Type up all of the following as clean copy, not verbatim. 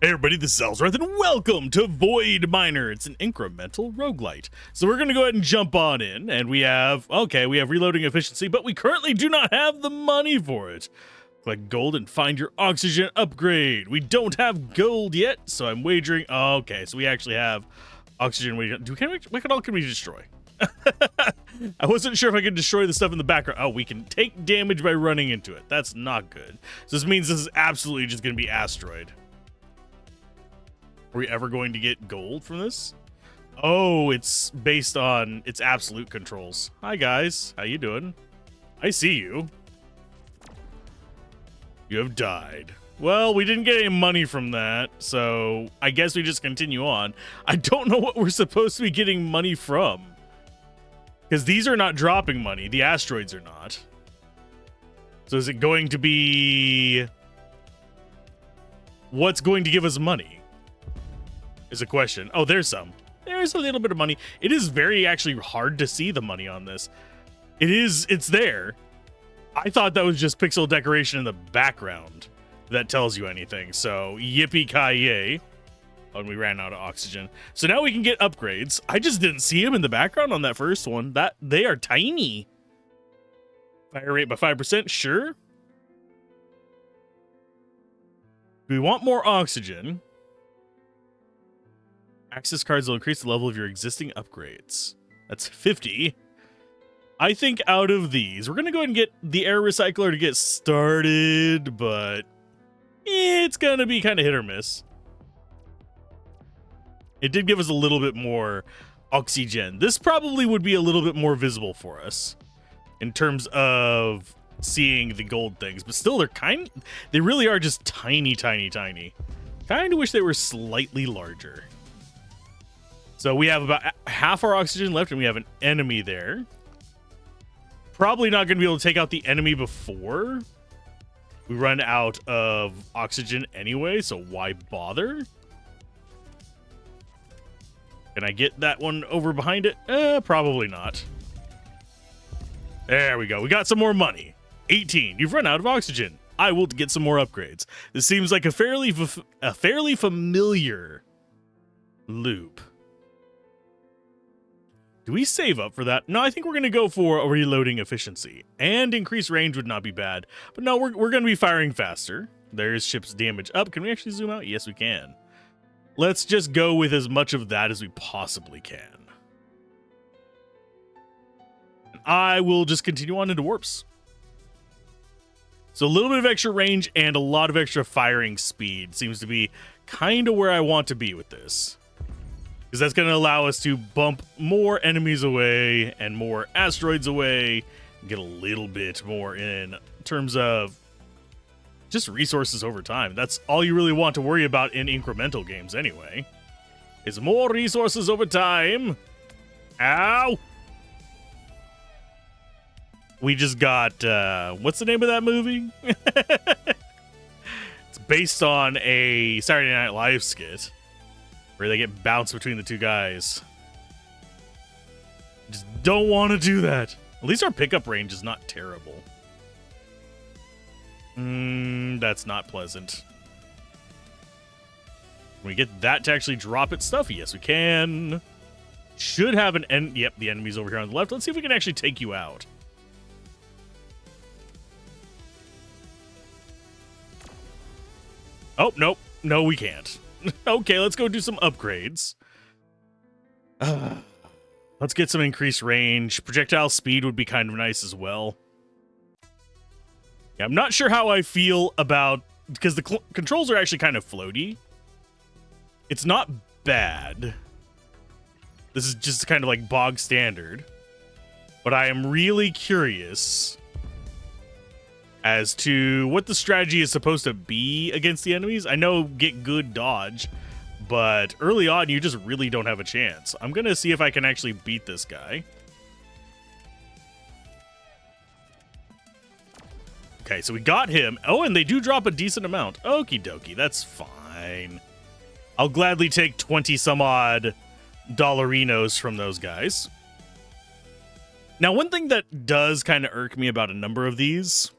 Hey everybody, this is Alzorath, and welcome to Void Miner. It's an incremental roguelite. So we're going to go ahead and jump on in, and we have reloading efficiency, but we currently do not have the money for it. Collect gold and find your oxygen upgrade. We don't have gold yet, so I'm wagering. Okay, so we actually have oxygen. What all can we destroy? I wasn't sure if I could destroy the stuff in the background. Oh, we can take damage by running into it. That's not good. So this means this is absolutely just going to be Asteroid. Are we ever going to get gold from this? Oh, it's based on its absolute controls. Hi guys, how you doing? I see you. You have died. Well, we didn't get any money from that, so I guess we just continue on. I don't know what we're supposed to be getting money from, because these are not dropping money. The asteroids are not. So is it going to be... what's going to give us money? Is a question. Oh, there's some. There's a little bit of money. It is very actually hard to see the money on this. It's there. I thought that was just pixel decoration in the background that tells you anything. So yippee-ki-yay. Oh, and we ran out of oxygen. So now we can get upgrades. I just didn't see them in the background on that first one. They are tiny. Fire rate by 5%, sure. Do we want more oxygen? Access cards will increase the level of your existing upgrades. That's 50. I think out of these, we're going to go ahead and get the air recycler to get started, but it's going to be kind of hit or miss. It did give us a little bit more oxygen. This probably would be a little bit more visible for us in terms of seeing the gold things, but still they really are just tiny, tiny, tiny. Kind of wish they were slightly larger. So we have about half our oxygen left, and we have an enemy there. Probably not going to be able to take out the enemy before we run out of oxygen anyway, so why bother? Can I get that one over behind it? Probably not. There we go. We got some more money. 18. You've run out of oxygen. I will get some more upgrades. This seems like a fairly familiar loop. Do we save up for that? No, I think we're going to go for a reloading efficiency. And increased range would not be bad. But no, we're going to be firing faster. There's ship's damage up. Can we actually zoom out? Yes, we can. Let's just go with as much of that as we possibly can. And I will just continue on into warps. So a little bit of extra range and a lot of extra firing speed seems to be kind of where I want to be with this. Because that's going to allow us to bump more enemies away and more asteroids away. Get a little bit more in terms of just resources over time. That's all you really want to worry about in incremental games anyway. Is more resources over time. Ow! We just got, what's the name of that movie? It's based on a Saturday Night Live skit where they get bounced between the two guys. Just don't want to do that. At least our pickup range is not terrible. That's not pleasant. Can we get that to actually drop its stuff? Yes, we can. Should have an end. Yep, the enemy's over here on the left. Let's see if we can actually take you out. Oh, nope. No, we can't. Okay, let's go do some upgrades. Let's get some increased range. Projectile speed would be kind of nice as well. Yeah, I'm not sure how I feel about... because the controls are actually kind of floaty. It's not bad. This is just kind of like bog standard. But I am really curious as to what the strategy is supposed to be against the enemies. I know get good dodge, but early on you just really don't have a chance. I'm gonna see if I can actually beat this guy. Okay, so we got him. Oh, and they do drop a decent amount. Okie dokie, that's fine. I'll gladly take 20 some odd dollarinos from those guys. Now, one thing that does kind of irk me about a number of these,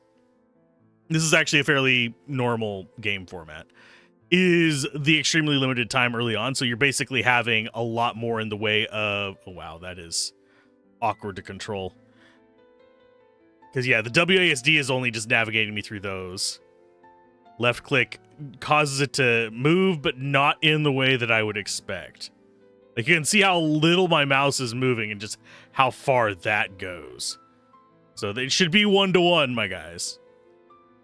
this is actually a fairly normal game format, is the extremely limited time early on. So you're basically having a lot more in the way of, oh wow, that is awkward to control. Because yeah, the WASD is only just navigating me through those. Left click causes it to move, but not in the way that I would expect. Like you can see how little my mouse is moving and just how far that goes. So they should be 1-to-1, my guys.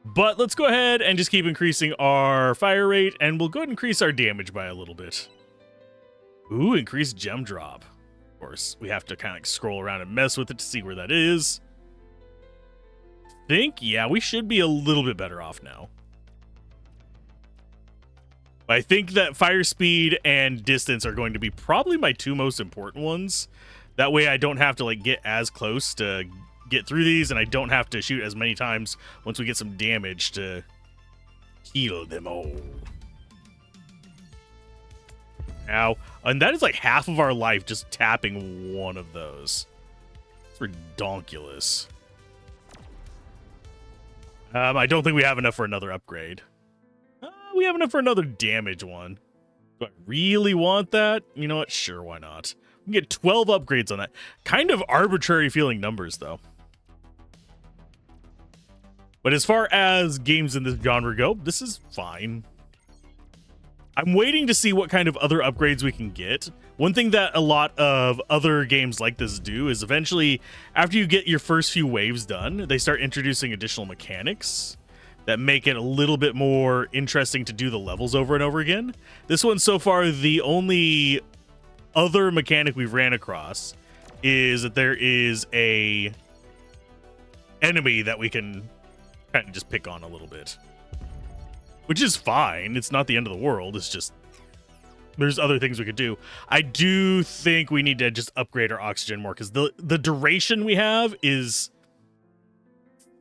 But let's go ahead and just keep increasing our fire rate, and we'll go ahead and increase our damage by a little bit. Ooh, increased gem drop. Of course, we have to kind of like scroll around and mess with it to see where that is. Yeah, we should be a little bit better off now. I think that fire speed and distance are going to be probably my two most important ones. That way I don't have to like get as close to get through these, and I don't have to shoot as many times once we get some damage to kill them all. Ow. And that is like half of our life just tapping one of those. It's redonkulous. I don't think we have enough for another upgrade. We have enough for another damage one. Do I really want that? You know what? Sure, why not? We can get 12 upgrades on that. Kind of arbitrary feeling numbers, though. But as far as games in this genre go, this is fine. I'm waiting to see what kind of other upgrades we can get. One thing that a lot of other games like this do is eventually, after you get your first few waves done, they start introducing additional mechanics that make it a little bit more interesting to do the levels over and over again. This one, so far, the only other mechanic we've ran across is that there is a enemy that we can kind of just pick on a little bit. Which is fine. It's not the end of the world. It's just there's other things we could do. I do think we need to just upgrade our oxygen more, because the duration we have is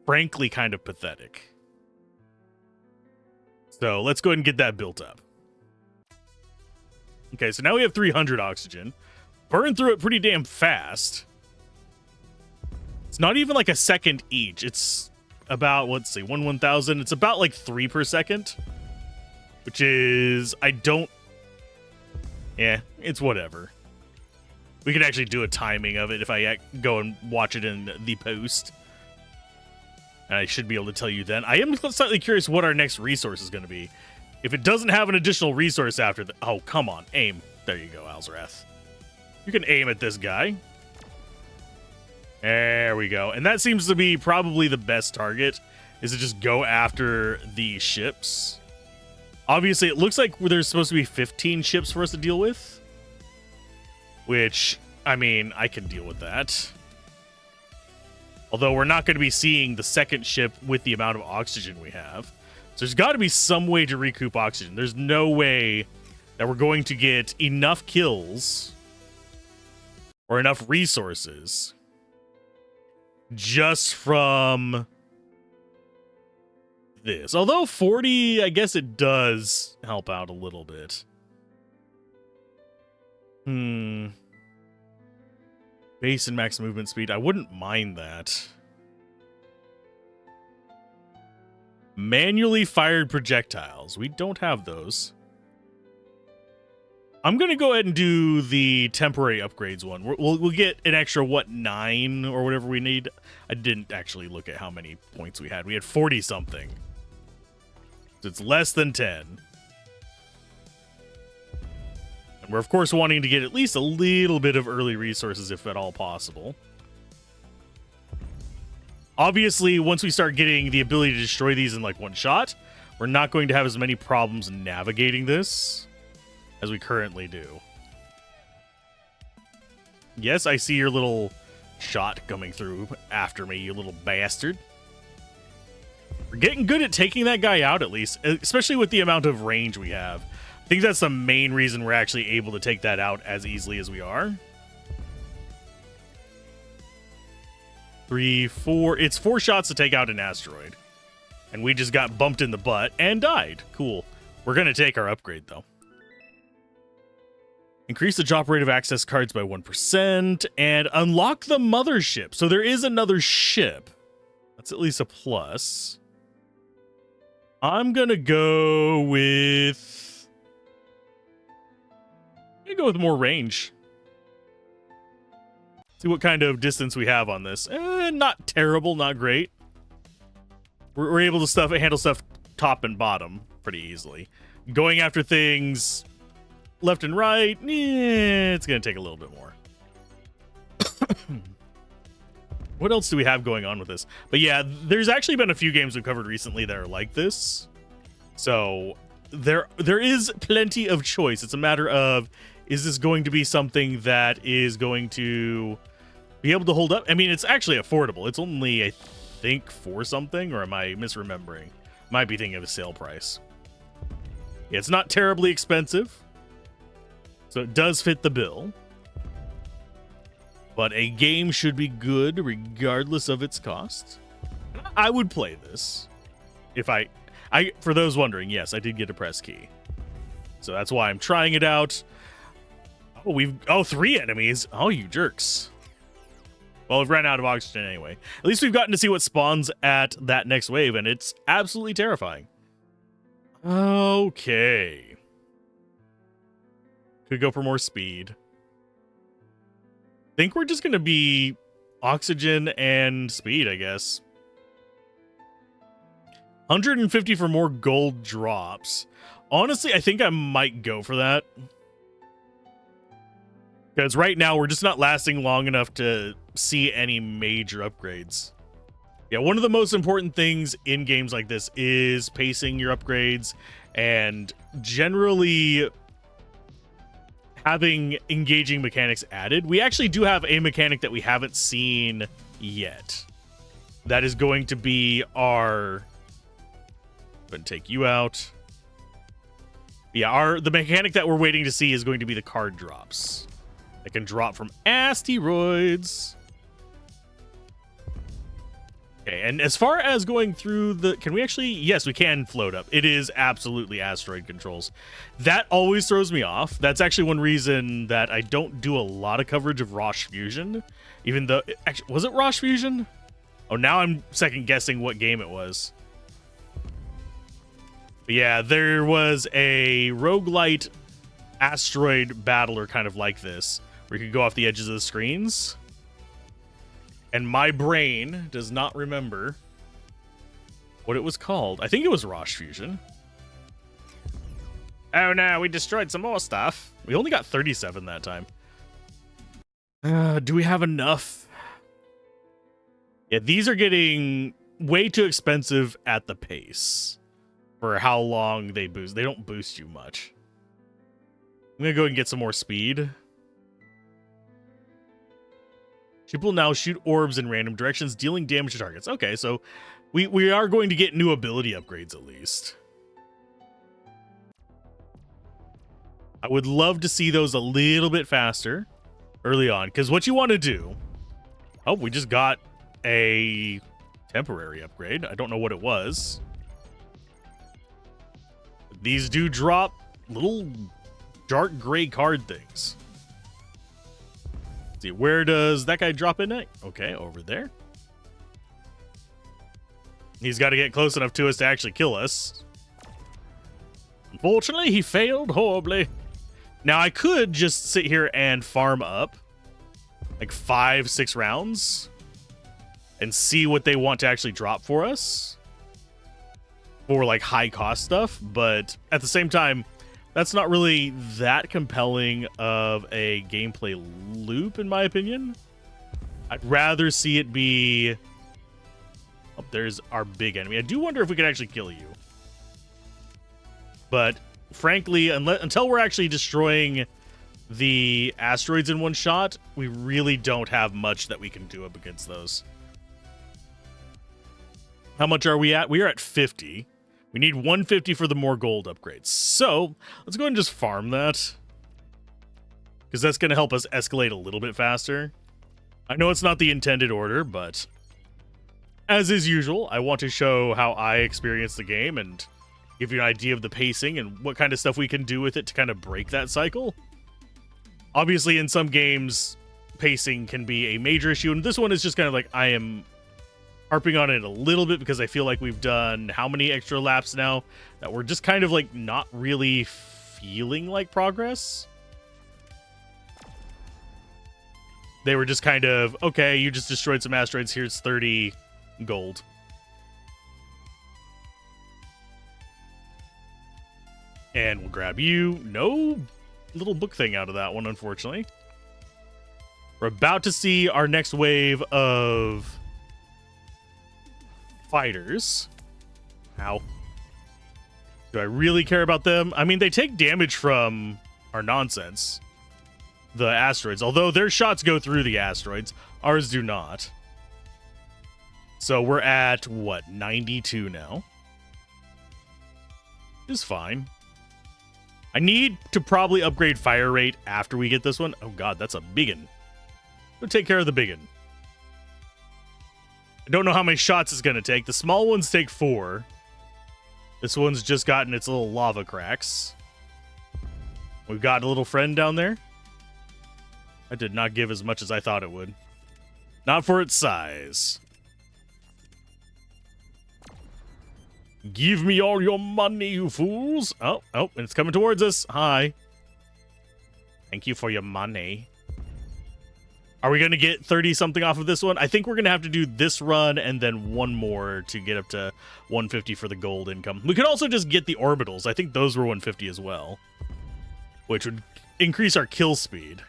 frankly kind of pathetic. So let's go ahead and get that built up. Okay, so now we have 300 oxygen. Burn through it pretty damn fast. It's not even like a second each. It's about, let's see, 1,000. It's about like 3 per second. Which is, yeah, it's whatever. We can actually do a timing of it if I go and watch it in the post. I should be able to tell you then. I am slightly curious what our next resource is going to be. If it doesn't have an additional resource after the... Oh, come on. Aim. There you go, Alzorath. You can aim at this guy. There we go. And that seems to be probably the best target, is to just go after the ships. Obviously, it looks like there's supposed to be 15 ships for us to deal with. Which, I mean, I can deal with that. Although we're not going to be seeing the second ship with the amount of oxygen we have. So there's got to be some way to recoup oxygen. There's no way that we're going to get enough kills or enough resources just from this. Although 40, I guess it does help out a little bit. Base and max movement speed. I wouldn't mind that. Manually fired projectiles. We don't have those. I'm going to go ahead and do the temporary upgrades one. We'll get an extra, what, 9 or whatever we need. I didn't actually look at how many points we had. We had 40-something. So it's less than 10. And we're, of course, wanting to get at least a little bit of early resources, if at all possible. Obviously, once we start getting the ability to destroy these in, like, one shot, we're not going to have as many problems navigating this as we currently do. Yes, I see your little shot coming through after me, you little bastard. We're getting good at taking that guy out, at least, especially with the amount of range we have. I think that's the main reason we're actually able to take that out as easily as we are. 3, 4. It's 4 shots to take out an asteroid. And we just got bumped in the butt and died. Cool. We're going to take our upgrade, though. Increase the drop rate of access cards by 1%. And unlock the mothership. So there is another ship. That's at least a plus. I'm gonna go with... more range. See what kind of distance we have on this. Not terrible, not great. We're able to handle stuff top and bottom pretty easily. Going after things left and right, it's going to take a little bit more. What else do we have going on with this? But yeah, there's actually been a few games we've covered recently that are like this. So there is plenty of choice. It's a matter of, is this going to be something that is going to be able to hold up? I mean, it's actually affordable. It's only, I think, 4 something, or am I misremembering? Might be thinking of a sale price. Yeah, it's not terribly expensive, so it does fit the bill. But a game should be good regardless of its cost. I would play this if I for those wondering, yes, I did get a press key. So that's why I'm trying it out. Oh, 3 enemies. Oh, you jerks. Well, we've ran out of oxygen anyway. At least we've gotten to see what spawns at that next wave, and it's absolutely terrifying. Okay. Could go for more speed. Think we're just going to be oxygen and speed, I guess. 150 for more gold drops. Honestly, I think I might go for that. Because right now, we're just not lasting long enough to see any major upgrades. Yeah, one of the most important things in games like this is pacing your upgrades and generally having engaging mechanics added. We actually do have a mechanic that we haven't seen yet. That is going to be our... I'm going to take you out. Yeah, the mechanic that we're waiting to see is going to be the card drops. That can drop from asteroids. Okay, and as far as going through the... Can we actually... Yes, we can float up. It is absolutely asteroid controls. That always throws me off. That's actually one reason that I don't do a lot of coverage of Roche Fusion. Even though... Actually, was it Roche Fusion? Oh, now I'm second guessing what game it was. But yeah, there was a roguelite asteroid battler kind of like this, where you could go off the edges of the screens. And my brain does not remember what it was called. I think it was Roche Fusion. Oh no, we destroyed some more stuff. We only got 37 that time. Do we have enough? Yeah, these are getting way too expensive at the pace for how long they boost. They don't boost you much. I'm gonna go and get some more speed. People now shoot orbs in random directions, dealing damage to targets. Okay, so we are going to get new ability upgrades at least. I would love to see those a little bit faster early on, because what you want to do... Oh, we just got a temporary upgrade. I don't know what it was. These do drop little dark gray card things. See, where does that guy drop in at? Okay, over there. He's got to get close enough to us to actually kill us. Unfortunately, he failed horribly. Now, I could just sit here and farm up like 5-6 rounds and see what they want to actually drop for us for like high cost stuff, but at the same time, that's not really that compelling of a gameplay loop, in my opinion. I'd rather see it be... Oh, there's our big enemy. I do wonder if we could actually kill you. But frankly, until we're actually destroying the asteroids in one shot, we really don't have much that we can do up against those. How much are we at? We are at 50. We need 150 for the more gold upgrades. So let's go ahead and just farm that, because that's going to help us escalate a little bit faster. I know it's not the intended order, but as is usual, I want to show how I experience the game and give you an idea of the pacing and what kind of stuff we can do with it to kind of break that cycle. Obviously, in some games, pacing can be a major issue, and this one is just kind of like, harping on it a little bit because I feel like we've done how many extra laps now that we're just kind of like not really feeling like progress. They were just kind of, okay, you just destroyed some asteroids, here's 30 gold. And we'll grab you. No little book thing out of that one, unfortunately. We're about to see our next wave of fighters. Ow. Do I really care about them? I mean, they take damage from our nonsense, the asteroids. Although their shots go through the asteroids, ours do not. So we're at, what, 92 now? Which is fine. I need to probably upgrade fire rate after we get this one. Oh god, that's a biggin. We'll take care of the biggin. I don't know how many shots it's going to take. The small ones take 4. This one's just gotten its little lava cracks. We've got a little friend down there. That did not give as much as I thought it would. Not for its size. Give me all your money, you fools. Oh, and it's coming towards us. Hi. Thank you for your money. Are we going to get 30-something off of this one? I think we're going to have to do this run and then one more to get up to 150 for the gold income. We could also just get the orbitals. I think those were 150 as well, which would increase our kill speed.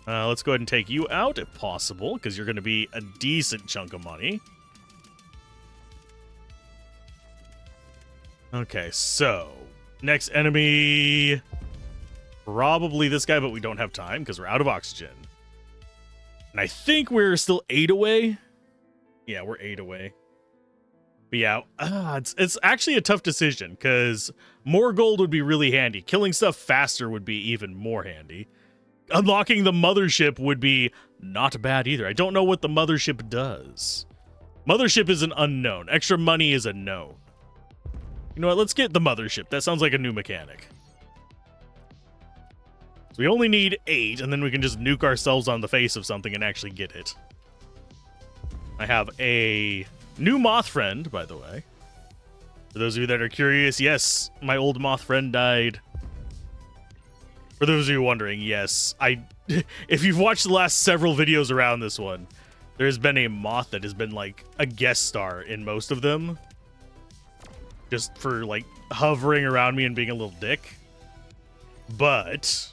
Let's go ahead and take you out if possible, because you're going to be a decent chunk of money. Okay, so next enemy, probably this guy, but we don't have time because we're out of oxygen. And I think we're still 8 away. Yeah, we're 8 away. But yeah, it's actually a tough decision because more gold would be really handy. Killing stuff faster would be even more handy. Unlocking the mothership would be not bad either. I don't know what the mothership does. Mothership is an unknown. Extra money is a known. You know what? Let's get the mothership. That sounds like a new mechanic. So we only need 8, and then we can just nuke ourselves on the face of something and actually get it. I have a new moth friend, by the way. For those of you that are curious, yes, my old moth friend died. For those of you wondering, yes, if you've watched the last several videos around this one, there's been a moth that has been like a guest star in most of them. Just for like hovering around me and being a little dick. But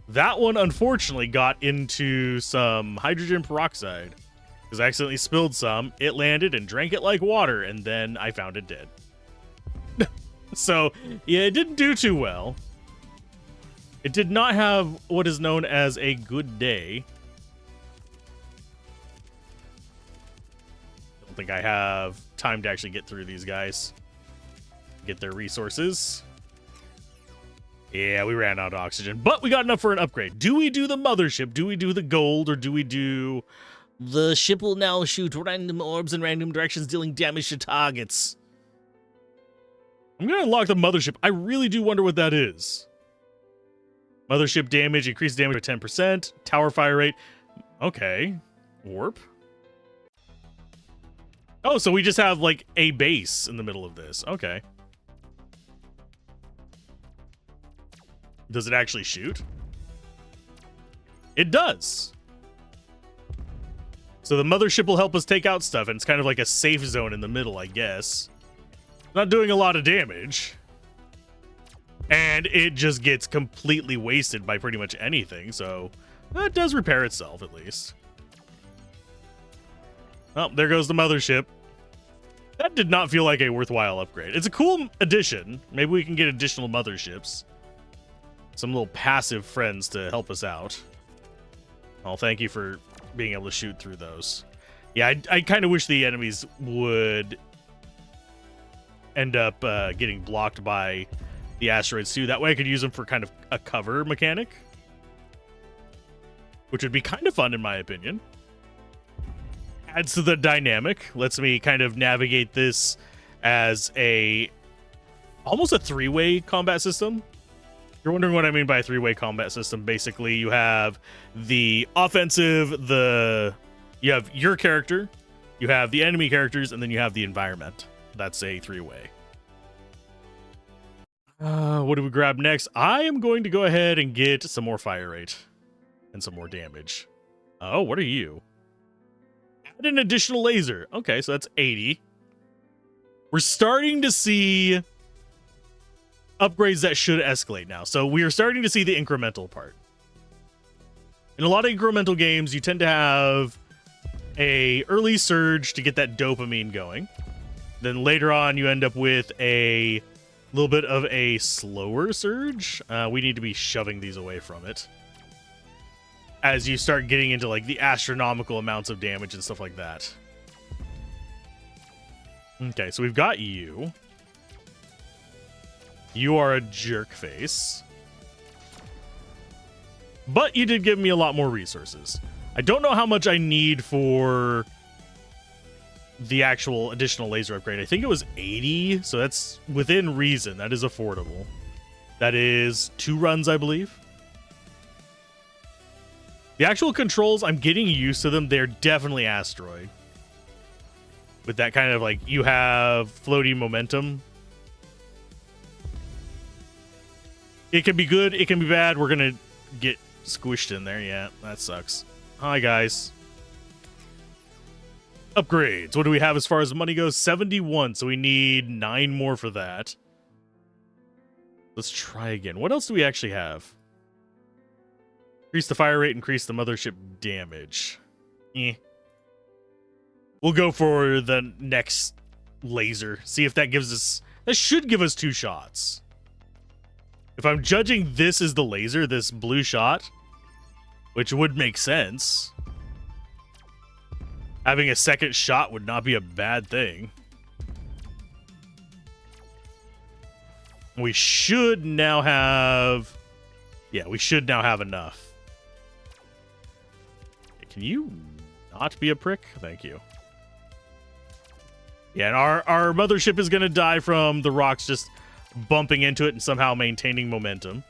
that one unfortunately got into some hydrogen peroxide because I accidentally spilled some. It landed and drank it like water, and then I found it dead. So yeah, it didn't do too well. It did not have what is known as a good day. Don't think I have time to actually get through these guys. Get their resources. Yeah, we ran out of oxygen, but we got enough for an upgrade. Do we do the mothership? Do we do the gold? Or do we do the ship will now shoot random orbs in random directions, dealing damage to targets? I'm going to unlock the mothership. I really do wonder what that is. Mothership damage, increased damage by 10%. Tower fire rate. Okay. Warp. Oh, so we just have like a base in the middle of this. Okay. Does it actually shoot? It does. So the mothership will help us take out stuff, and it's kind of like a safe zone in the middle, I guess. Not doing a lot of damage. And it just gets completely wasted by pretty much anything, so that does repair itself at least. Oh, there goes the mothership. That did not feel like a worthwhile upgrade. It's a cool addition. Maybe we can get additional motherships. Some little passive friends to help us out. Well, thank you for being able to shoot through those. Yeah, I kind of wish the enemies would end up getting blocked by the asteroids too. That way I could use them for kind of a cover mechanic, which would be kind of fun in my opinion. Adds to the dynamic, lets me kind of navigate this as almost a 3-way combat system. you're wondering what I mean by a three-way combat system, basically you have the offensive, you have your character, you have the enemy characters, and then you have the environment. That's a three-way. What do we grab next? I am going to go ahead and get some more fire rate and some more damage. Oh, what are you? Add an additional laser. Okay, so that's 80. We're starting to see upgrades that should escalate now. So we are starting to see the incremental part. In a lot of incremental games, you tend to have a early surge to get that dopamine going. Then later on, you end up with a little bit of a slower surge. We need to be shoving these away from it as you start getting into like the astronomical amounts of damage and stuff like that. Okay, so we've got you. You are a jerk face. But you did give me a lot more resources. I don't know how much I need for the actual additional laser upgrade. I think it was 80, so that's within reason. That is affordable. That is 2 runs, I believe. The actual controls, I'm getting used to them. They're definitely Asteroid. With that kind of like, you have floating momentum. It can be good, it can be bad. We're gonna get squished in there. Yeah, that sucks. Hi, guys. Upgrades. What do we have as far as money goes? 71, so we need 9 more for that. Let's try again. What else do we actually have? Increase the fire rate, increase the mothership damage. We'll go for the next laser. See if that gives us... That should give us 2 shots. If I'm judging this as the laser, this blue shot, which would make sense, having a second shot would not be a bad thing. We should now have... Yeah, we should now have enough. Can you not be a prick? Thank you. Yeah, and our mothership is going to die from the rocks just bumping into it and somehow maintaining momentum.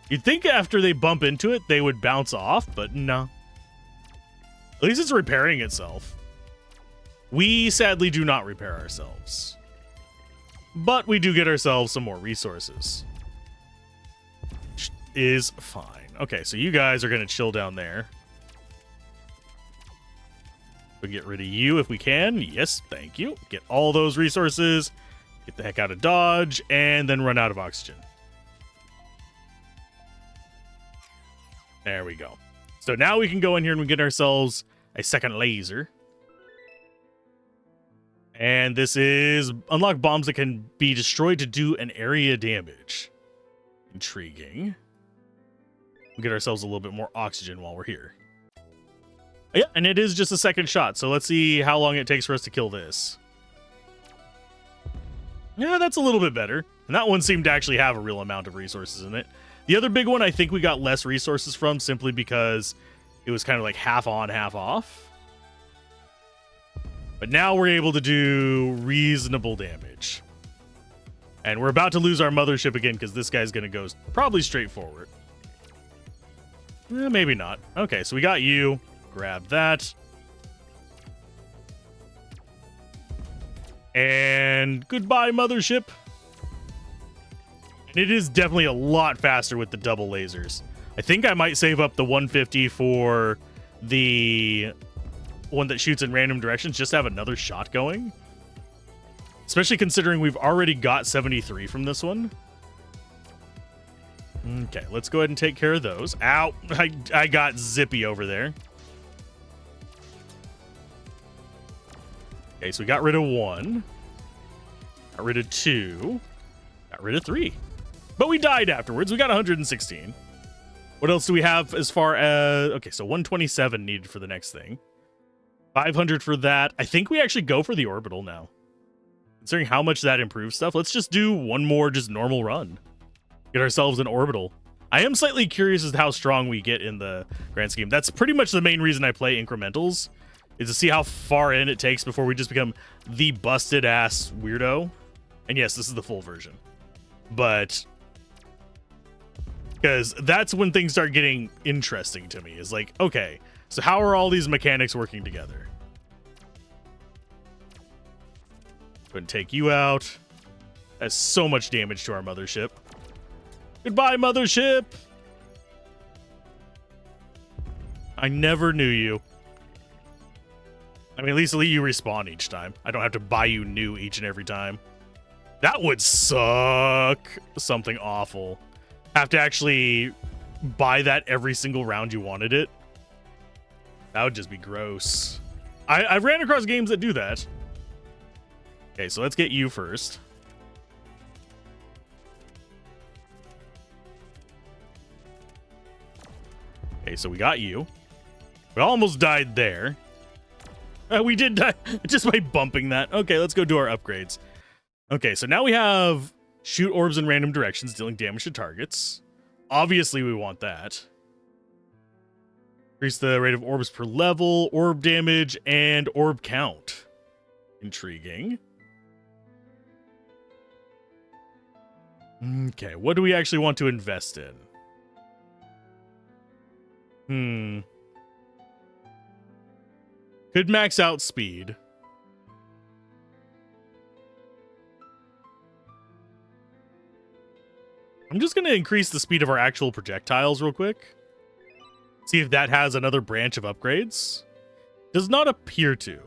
You'd think after they bump into it, they would bounce off, but no. At least it's repairing itself. We sadly do not repair ourselves. But we do get ourselves some more resources. Which is fine. Okay, so you guys are going to chill down there. We'll get rid of you if we can. Yes, thank you. Get all those resources. Get the heck out of Dodge. And then run out of oxygen. There we go. So now we can go in here and we get ourselves a second laser. And this is unlock bombs that can be destroyed to do an area damage. Intriguing. We'll get ourselves a little bit more oxygen while we're here. Yeah, and it is just a second shot. So let's see how long it takes for us to kill this. Yeah, that's a little bit better. And that one seemed to actually have a real amount of resources in it. The other big one, I think we got less resources from simply because it was kind of like half on, half off. But now we're able to do reasonable damage. And we're about to lose our mothership again because this guy's going to go probably straight forward. Maybe not. Okay, so we got you. Grab that. And goodbye, mothership. And it is definitely a lot faster with the double lasers. I think I might save up the 150 for the one that shoots in random directions, just to have another shot going. Especially considering we've already got 73 from this one. Okay, let's go ahead and take care of those. Ow! I got zippy over there. Okay, so we got rid of 1. Got rid of 2. Got rid of 3. But we died afterwards. We got 116. What else do we have as far as... Okay, so 127 needed for the next thing. 500 for that. I think we actually go for the orbital now. Considering how much that improves stuff, let's just do one more just normal run. Get ourselves an orbital. I am slightly curious as to how strong we get in the grand scheme. That's pretty much the main reason I play incrementals, is to see how far in it takes before we just become the busted ass weirdo. And yes, this is the full version. But Because that's when things start getting interesting to me. Is like, okay, so how are all these mechanics working together? Go ahead and take you out. That's so much damage to our mothership. Goodbye, mothership. I never knew you. I mean, at least you respawn each time. I don't have to buy you new each and every time. That would suck. Something awful. Have to actually buy that every single round you wanted it. That would just be gross. I've ran across games that do that. Okay, so let's get you first. Okay, so we got you. We almost died there. We did die just by bumping that. Okay, let's go do our upgrades. Okay, so now we have shoot orbs in random directions, dealing damage to targets. Obviously, we want that. Increase the rate of orbs per level, orb damage, and orb count. Intriguing. Okay, what do we actually want to invest in? Could max out speed. I'm just going to increase the speed of our actual projectiles real quick. See if that has another branch of upgrades. Does not appear to.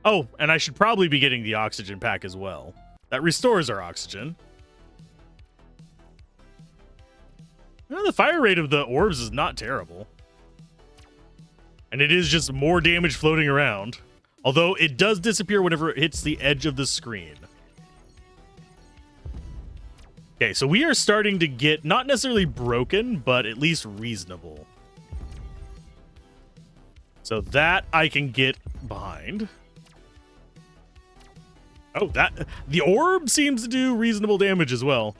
Oh, and I should probably be getting the oxygen pack as well. That restores our oxygen. Well, the fire rate of the orbs is not terrible. And it is just more damage floating around. Although it does disappear whenever it hits the edge of the screen. Okay, so we are starting to get not necessarily broken, but at least reasonable. So that I can get behind. Oh, the orb seems to do reasonable damage as well.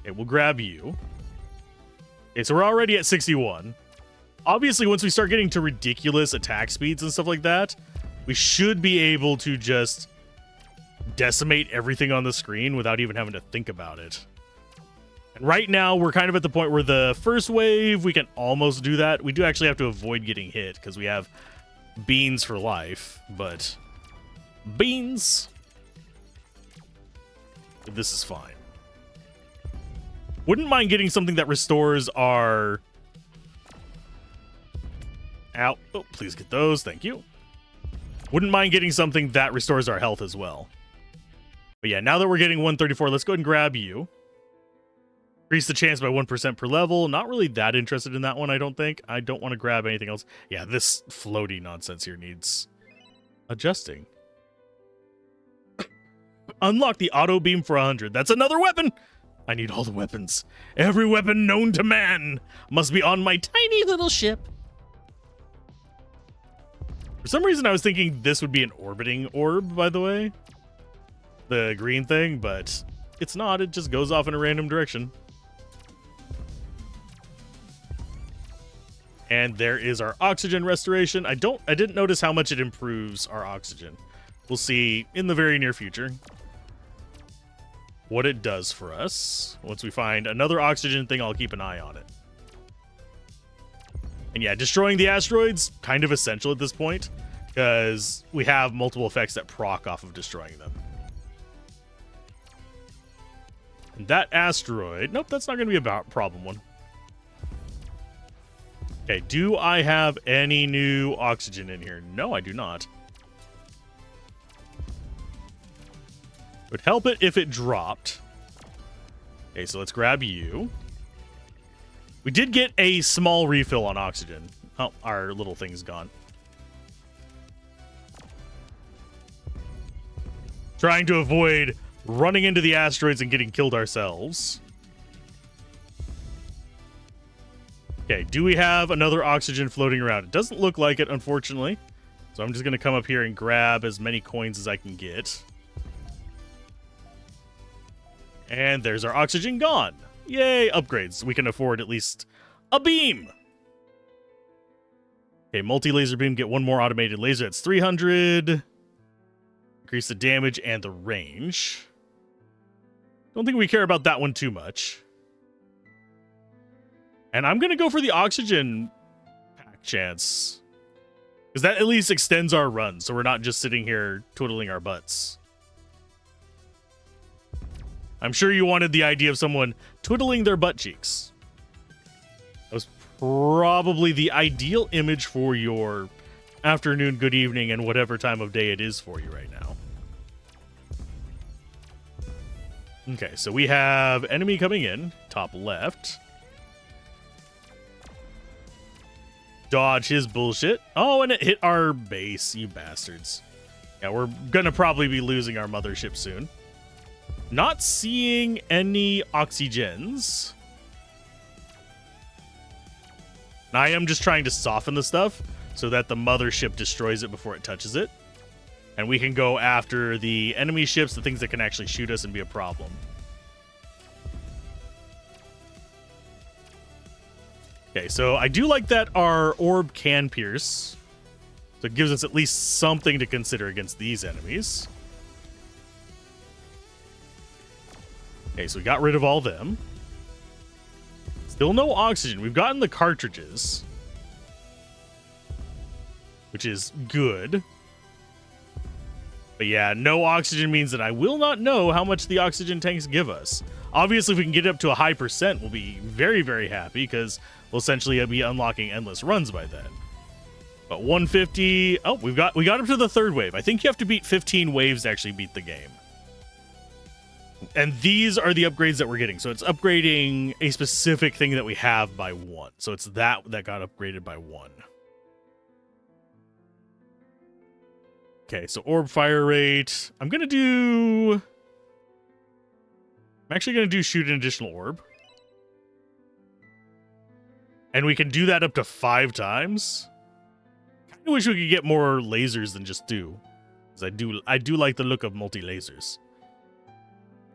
Okay, we'll grab you. Okay, so we're already at 61. Obviously, once we start getting to ridiculous attack speeds and stuff like that, we should be able to just decimate everything on the screen without even having to think about it. And right now, we're kind of at the point where the first wave, we can almost do that. We do actually have to avoid getting hit because we have beans for life, but beans. This is fine. Wouldn't mind getting something that restores our... Ow. Oh, please get those. Thank you. Wouldn't mind getting something that restores our health as well. But yeah, now that we're getting 134, let's go ahead and grab you. Increase the chance by 1% per level. Not really that interested in that one, I don't think. I don't want to grab anything else. Yeah, this floaty nonsense here needs adjusting. Unlock the auto beam for 100. That's another weapon! I need all the weapons. Every weapon known to man must be on my tiny little ship. For some reason, I was thinking this would be an orbiting orb, by the way. The green thing, but it's not. It just goes off in a random direction. And there is our oxygen restoration. I didn't notice how much it improves our oxygen. We'll see in the very near future what it does for us. Once we find another oxygen thing, I'll keep an eye on it. And yeah, destroying the asteroids, kind of essential at this point, because we have multiple effects that proc off of destroying them. And that asteroid, nope, that's not going to be a problem one. Okay, do I have any new oxygen in here? No, I do not. Would help it if it dropped. Okay, so let's grab you. We did get a small refill on oxygen. Oh, our little thing's gone. Trying to avoid running into the asteroids and getting killed ourselves. Okay, do we have another oxygen floating around? It doesn't look like it, unfortunately. So I'm just going to come up here and grab as many coins as I can get. And there's our oxygen gone. Yay, upgrades. We can afford at least a beam. Okay, multi-laser beam. Get one more automated laser. That's 300. Increase the damage and the range. Don't think we care about that one too much. And I'm going to go for the oxygen pack chance. Because that at least extends our run, so we're not just sitting here twiddling our butts. I'm sure you wanted the idea of someone twiddling their butt cheeks. That was probably the ideal image for your afternoon, good evening, and whatever time of day it is for you right now. Okay, so we have enemy coming in, top left. Dodge his bullshit. Oh, and it hit our base, you bastards. Yeah, we're gonna probably be losing our mothership soon. Not seeing any oxygens. And I am just trying to soften the stuff so that the mothership destroys it before it touches it. And we can go after the enemy ships, the things that can actually shoot us and be a problem. Okay, so I do like that our orb can pierce. So it gives us at least something to consider against these enemies. Okay, so we got rid of all them. Still no oxygen. We've gotten the cartridges, which is good. But yeah, no oxygen means that I will not know how much the oxygen tanks give us. Obviously, if we can get up to a high percent, we'll be very, very happy because we'll essentially be unlocking endless runs by then. But 150. Oh, we got up to the third wave. I think you have to beat 15 waves to actually beat the game. And these are the upgrades that we're getting. So it's upgrading a specific thing that we have by 1. So it's that got upgraded by 1. Okay, so orb fire rate. I'm actually going to do shoot an additional orb. And we can do that up to 5 times. I kind of wish we could get more lasers than just 2. Because I do like the look of multi-lasers.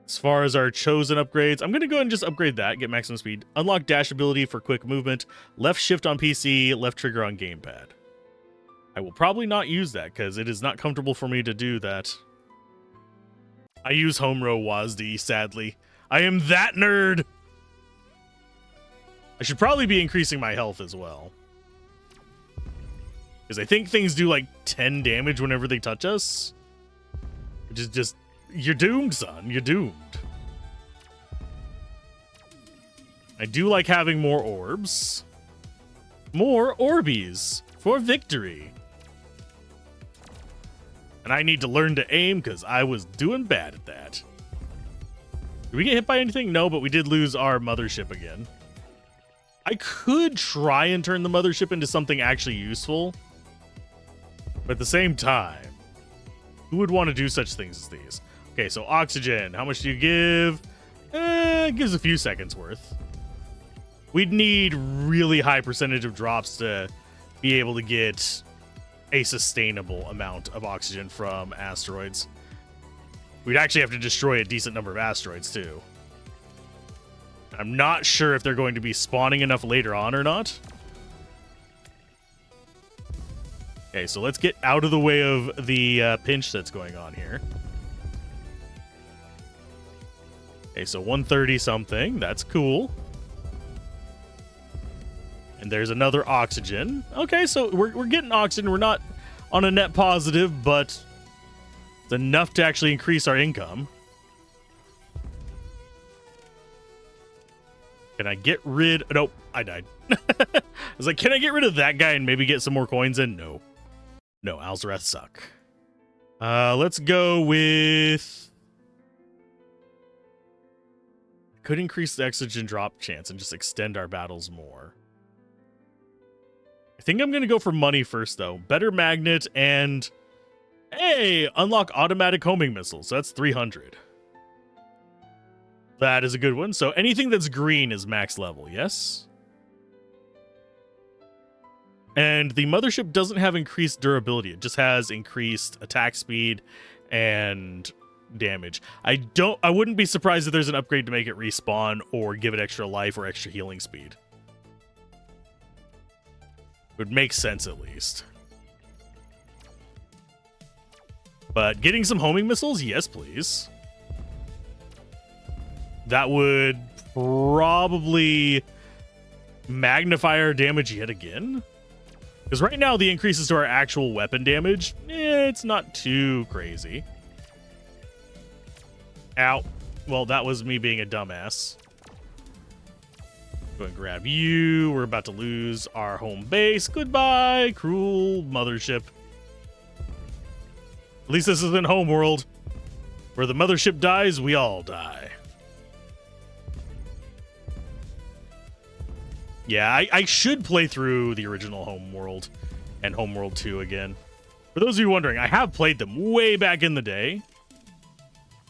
As far as our chosen upgrades, I'm going to go ahead and just upgrade that, get maximum speed. Unlock dash ability for quick movement. Left shift on PC, left trigger on gamepad. I will probably not use that because it is not comfortable for me to do that. I use home row WASD, sadly. I am that nerd! I should probably be increasing my health as well. Because I think things do like 10 damage whenever they touch us. Which is just... You're doomed, son. You're doomed. I do like having more orbs. More Orbeez for victory. And I need to learn to aim because I was doing bad at that. Did we get hit by anything? No, but we did lose our mothership again. I could try and turn the mothership into something actually useful. But at the same time, who would want to do such things as these? Okay, so oxygen. How much do you give? It gives a few seconds worth. We'd need really high percentage of drops to be able to get a sustainable amount of oxygen from asteroids. We'd actually have to destroy a decent number of asteroids, too. I'm not sure if they're going to be spawning enough later on or not. Okay, so let's get out of the way of the pinch that's going on here. Okay, so 130 something. That's cool. And there's another oxygen. Okay, so we're getting oxygen. We're not on a net positive, but it's enough to actually increase our income. Can I get rid... Nope, I died. I was like, can I get rid of that guy and maybe get some more coins in? No. No, Alzorath suck. Let's go with... Could increase the oxygen drop chance and just extend our battles more. I think I'm going to go for money first, though. Better magnet and... Hey! Unlock automatic homing missiles. So that's 300. That is a good one. So anything that's green is max level, yes? And the mothership doesn't have increased durability. It just has increased attack speed and damage. I wouldn't be surprised if there's an upgrade to make it respawn or give it extra life or extra healing speed. It would make sense at least. But getting some homing missiles, yes, please. That would probably magnify our damage yet again? Because right now the increases to our actual weapon damage, it's not too crazy. Ow. Well, that was me being a dumbass. Go and grab you. We're about to lose our home base. Goodbye, cruel mothership. At least this isn't Homeworld. Where the mothership dies, we all die. Yeah, I should play through the original Homeworld and Homeworld 2 again. For those of you wondering, I have played them way back in the day.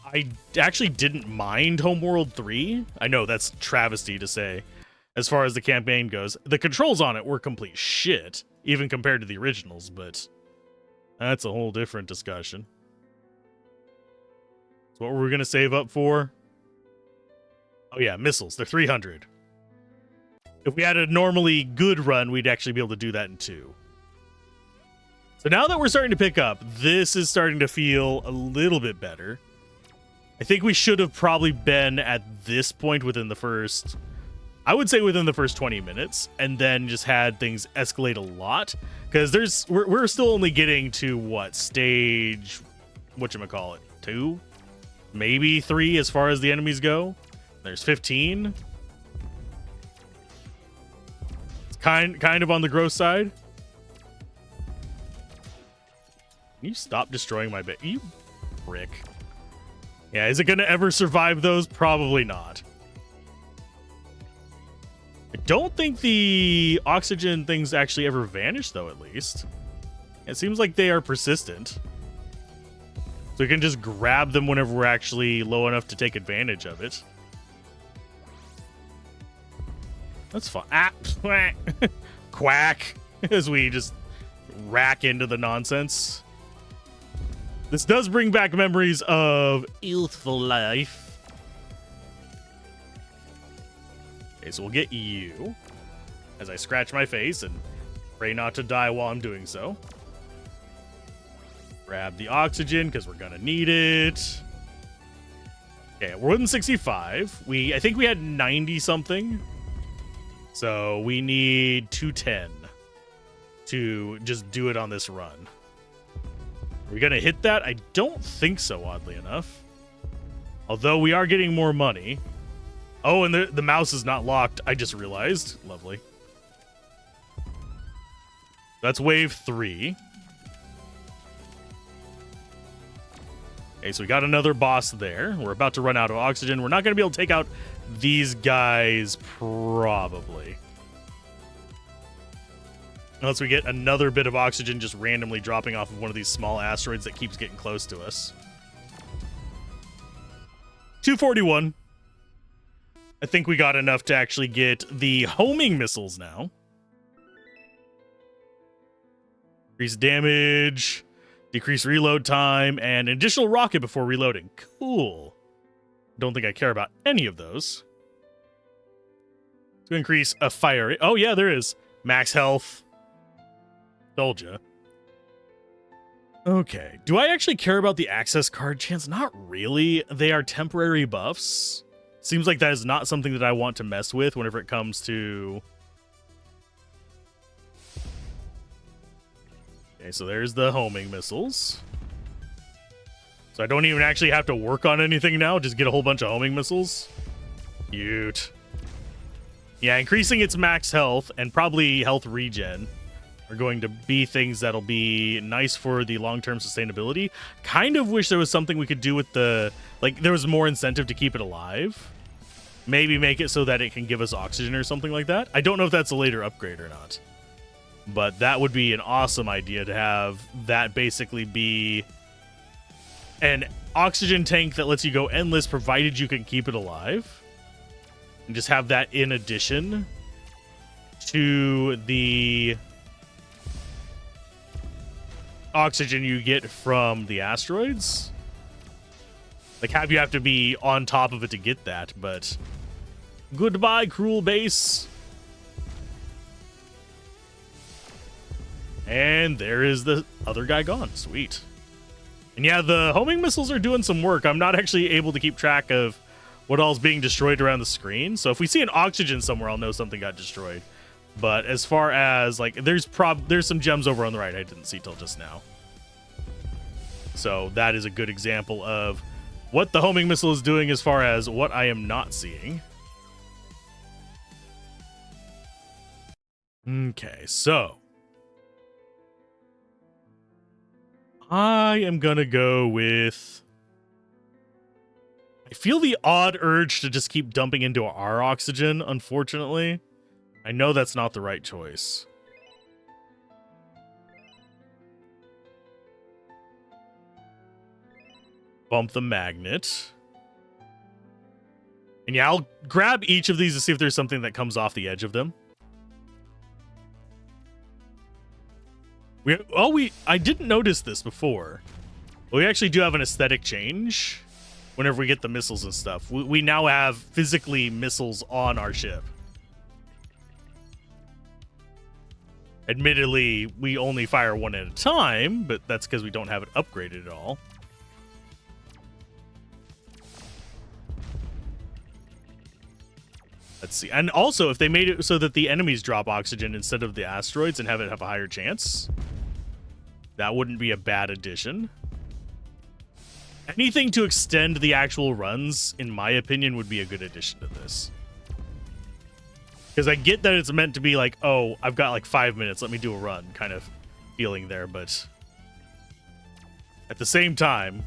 I actually didn't mind Homeworld 3. I know that's travesty to say as far as the campaign goes. The controls on it were complete shit, even compared to the originals, but that's a whole different discussion. So what were we going to save up for? Oh yeah, missiles. They're 300. If we had a normally good run, we'd actually be able to do that in 2. So now that we're starting to pick up, this is starting to feel a little bit better. I think we should have probably been at this point within the first, I would say within the first 20 minutes, and then just had things escalate a lot. Because we're still only getting to what, stage, whatchamacallit, 2? Maybe 3 as far as the enemies go. There's 15. It's kind of on the gross side. Can you stop destroying my bit? You prick. Yeah, is it going to ever survive those? Probably not. I don't think the oxygen things actually ever vanish, though, at least. It seems like they are persistent. So we can just grab them whenever we're actually low enough to take advantage of it. That's fine. Ah, quack. As we just rack into the nonsense. This does bring back memories of youthful life. Okay, so we'll get you. As I scratch my face and pray not to die while I'm doing so. Grab the oxygen, because we're gonna need it. Okay, we're within 65. I think we had 90-something. So we need 210 to just do it on this run. Are we gonna hit that? I don't think so, oddly enough. Although we are getting more money. Oh, and the mouse is not locked. I just realized. Lovely. That's wave 3. Okay, so we got another boss there. We're about to run out of oxygen. We're not going to be able to take out these guys, probably. Unless we get another bit of oxygen just randomly dropping off of one of these small asteroids that keeps getting close to us. 241. I think we got enough to actually get the homing missiles now. Increase damage, decrease reload time, and an additional rocket before reloading. Cool. Don't think I care about any of those. To increase a fire. Oh, yeah, there is. Max health. Told ya. Okay. Do I actually care about the access card chance? Not really. They are temporary buffs. Seems like that is not something that I want to mess with whenever it comes to... Okay, so there's the homing missiles. So I don't even actually have to work on anything now. Just get a whole bunch of homing missiles. Cute. Yeah, increasing its max health and probably health regen are going to be things that'll be nice for the long-term sustainability. Kind of wish there was something we could do with the... Like, there was more incentive to keep it alive. Maybe make it so that it can give us oxygen or something like that. I don't know if that's a later upgrade or not. But that would be an awesome idea to have that basically be an oxygen tank that lets you go endless provided you can keep it alive. And just have that in addition to the oxygen you get from the asteroids. Like, you have to be on top of it to get that, but goodbye, cruel base. And there is the other guy gone. Sweet. And yeah, the homing missiles are doing some work. I'm not actually able to keep track of what all's being destroyed around the screen. So if we see an oxygen somewhere, I'll know something got destroyed. But as far as like, there's some gems over on the right I didn't see till just now. So that is a good example of what the homing missile is doing as far as what I am not seeing. Okay, so I am gonna go with, I feel the odd urge to just keep dumping into our oxygen, unfortunately. I know that's not the right choice. Bump the magnet. And yeah, I'll grab each of these to see if there's something that comes off the edge of them. I didn't notice this before. We actually do have an aesthetic change whenever we get the missiles and stuff. We now have physically missiles on our ship. Admittedly, we only fire one at a time, but that's because we don't have it upgraded at all. Let's see. And also, if they made it so that the enemies drop oxygen instead of the asteroids and have it have a higher chance, that wouldn't be a bad addition. Anything to extend the actual runs, in my opinion, would be a good addition to this. Because I get that it's meant to be like, oh, I've got like 5 minutes, let me do a run kind of feeling there, but at the same time,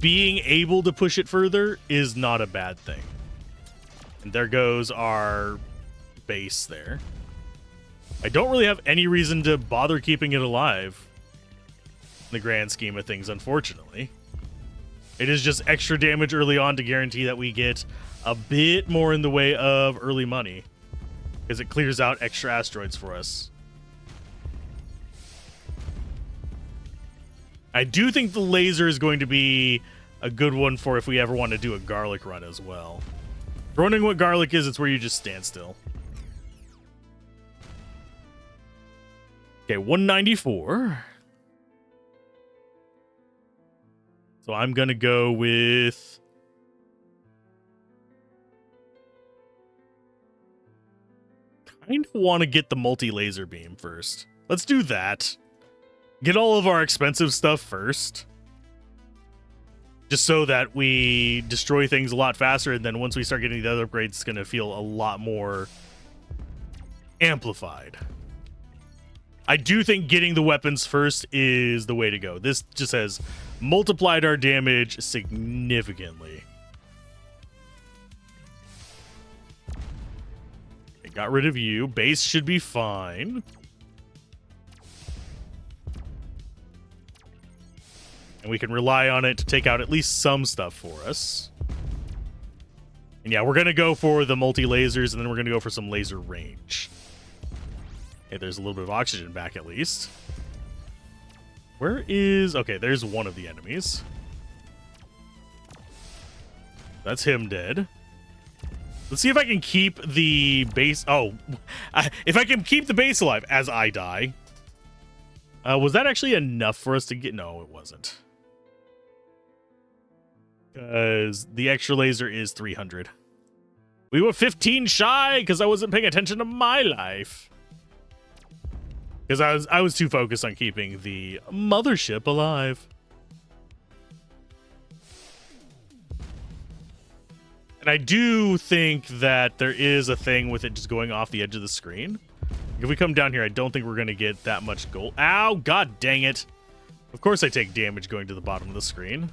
being able to push it further is not a bad thing. And there goes our base there. I don't really have any reason to bother keeping it alive in the grand scheme of things, unfortunately. It is just extra damage early on to guarantee that we get a bit more in the way of early money, because it clears out extra asteroids for us. I do think the laser is going to be a good one for if we ever want to do a garlic run as well. If you're wondering what garlic is, it's where you just stand still. Okay, 194. So I'm going to go with... kind of want to get the multi-laser beam first. Let's do that. Get all of our expensive stuff first. Just so that we destroy things a lot faster, and then once we start getting the other upgrades, it's going to feel a lot more amplified. I do think getting the weapons first is the way to go. This just has multiplied our damage significantly. Okay, got rid of you. Base should be fine. And we can rely on it to take out at least some stuff for us. And yeah, we're going to go for the multi-lasers, and then we're going to go for some laser range. Okay, there's a little bit of oxygen back at least. Where is... okay, there's one of the enemies. That's him dead. Let's see if I can keep the base... oh, if I can keep the base alive as I die. Was that actually enough for us to get... no, it wasn't. Because the extra laser is 300. We were 15 shy because I wasn't paying attention to my life. Because I was too focused on keeping the mothership alive. And I do think that there is a thing with it just going off the edge of the screen. If we come down here, I don't think we're going to get that much gold. Ow, god dang it. Of course I take damage going to the bottom of the screen.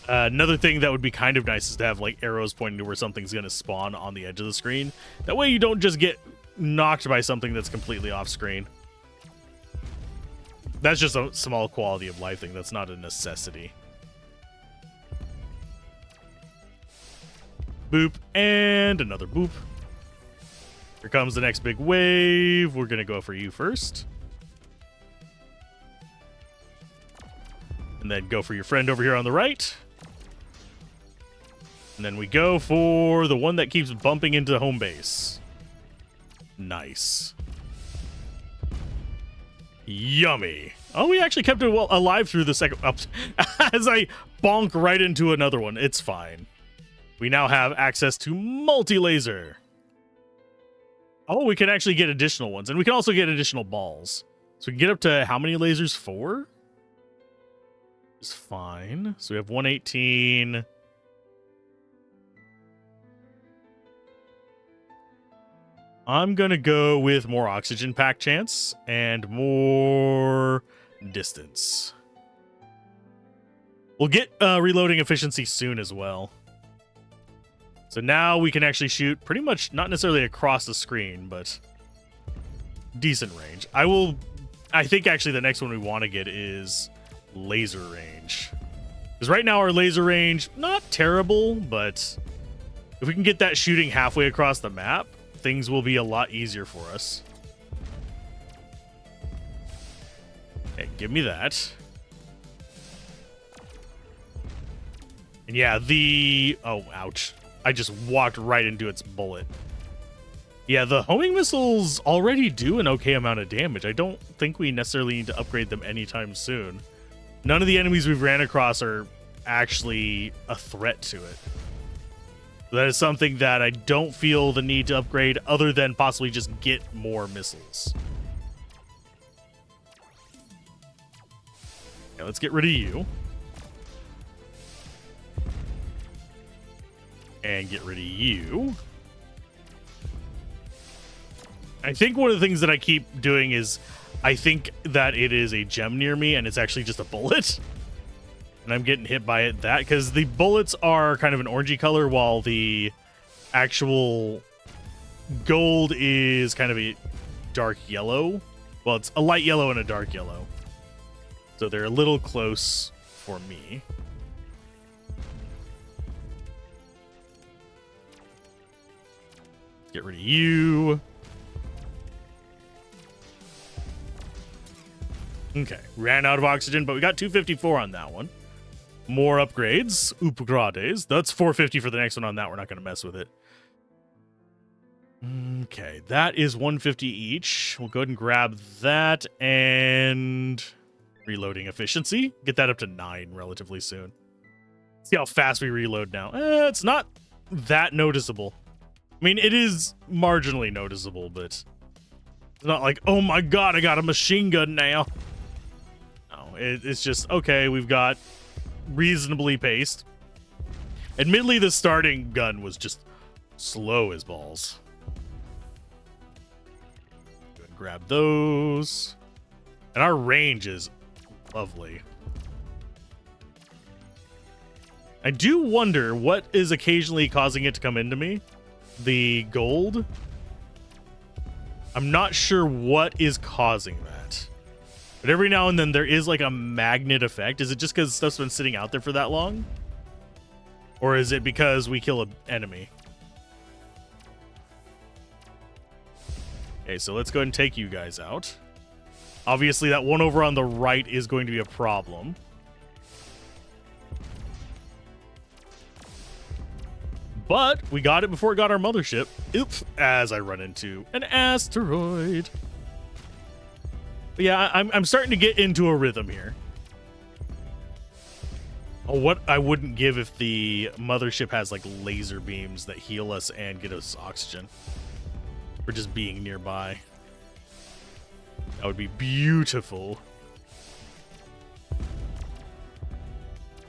Another thing that would be kind of nice is to have like arrows pointing to where something's going to spawn on the edge of the screen. That way you don't just get knocked by something that's completely off screen. That's just a small quality of life thing. That's not a necessity. Boop, and another boop. Here comes the next big wave. We're going to go for you first. And then go for your friend over here on the right. And then we go for the one that keeps bumping into home base. Nice. Yummy. Oh, we actually kept it alive through the second as I bonk right into another one. It's fine. We now have access to multi-laser. Oh, we can actually get additional ones, and we can also get additional balls. So we can get up to how many lasers? 4? Is fine. So we have 118. I'm gonna go with more oxygen pack chance and more distance. We'll get reloading efficiency soon as well. So now we can actually shoot pretty much not necessarily across the screen, but decent range. I think actually the next one we want to get is laser range. Because right now our laser range, not terrible, but if we can get that shooting halfway across the map, things will be a lot easier for us. Okay, give me that. And yeah, oh, ouch. I just walked right into its bullet. Yeah, the homing missiles already do an okay amount of damage. I don't think we necessarily need to upgrade them anytime soon. None of the enemies we've ran across are actually a threat to it. That is something that I don't feel the need to upgrade other than possibly just get more missiles. Yeah, let's get rid of you. And get rid of you. I think one of the things that I keep doing is I think that it is a gem near me and it's actually just a bullet. And I'm getting hit by it because the bullets are kind of an orangey color while the actual gold is kind of a dark yellow. Well, it's a light yellow and a dark yellow. So they're a little close for me. Get rid of you. Okay, ran out of oxygen, but we got 254 on that one. More upgrades. Upgrades. That's 450 for the next one on that. We're not going to mess with it. Okay, that is 150 each. We'll go ahead and grab that and reloading efficiency. Get that up to 9 relatively soon. See how fast we reload now. It's not that noticeable. I mean, it is marginally noticeable, but it's not like, oh my god, I got a machine gun now. No, it's just, okay, we've got reasonably paced. Admittedly, the starting gun was just slow as balls. Go ahead and grab those. And our range is lovely. I do wonder what is occasionally causing it to come into me. The gold. I'm not sure what is causing that. But every now and then there is like a magnet effect. Is it just because stuff's been sitting out there for that long? Or is it because we kill an enemy? Okay, so let's go ahead and take you guys out. Obviously, that one over on the right is going to be a problem. But we got it before it got our mothership. Oops, as I run into an asteroid. But yeah, I'm starting to get into a rhythm here. Oh, what I wouldn't give if the mothership has like laser beams that heal us and get us oxygen. For just being nearby. That would be beautiful.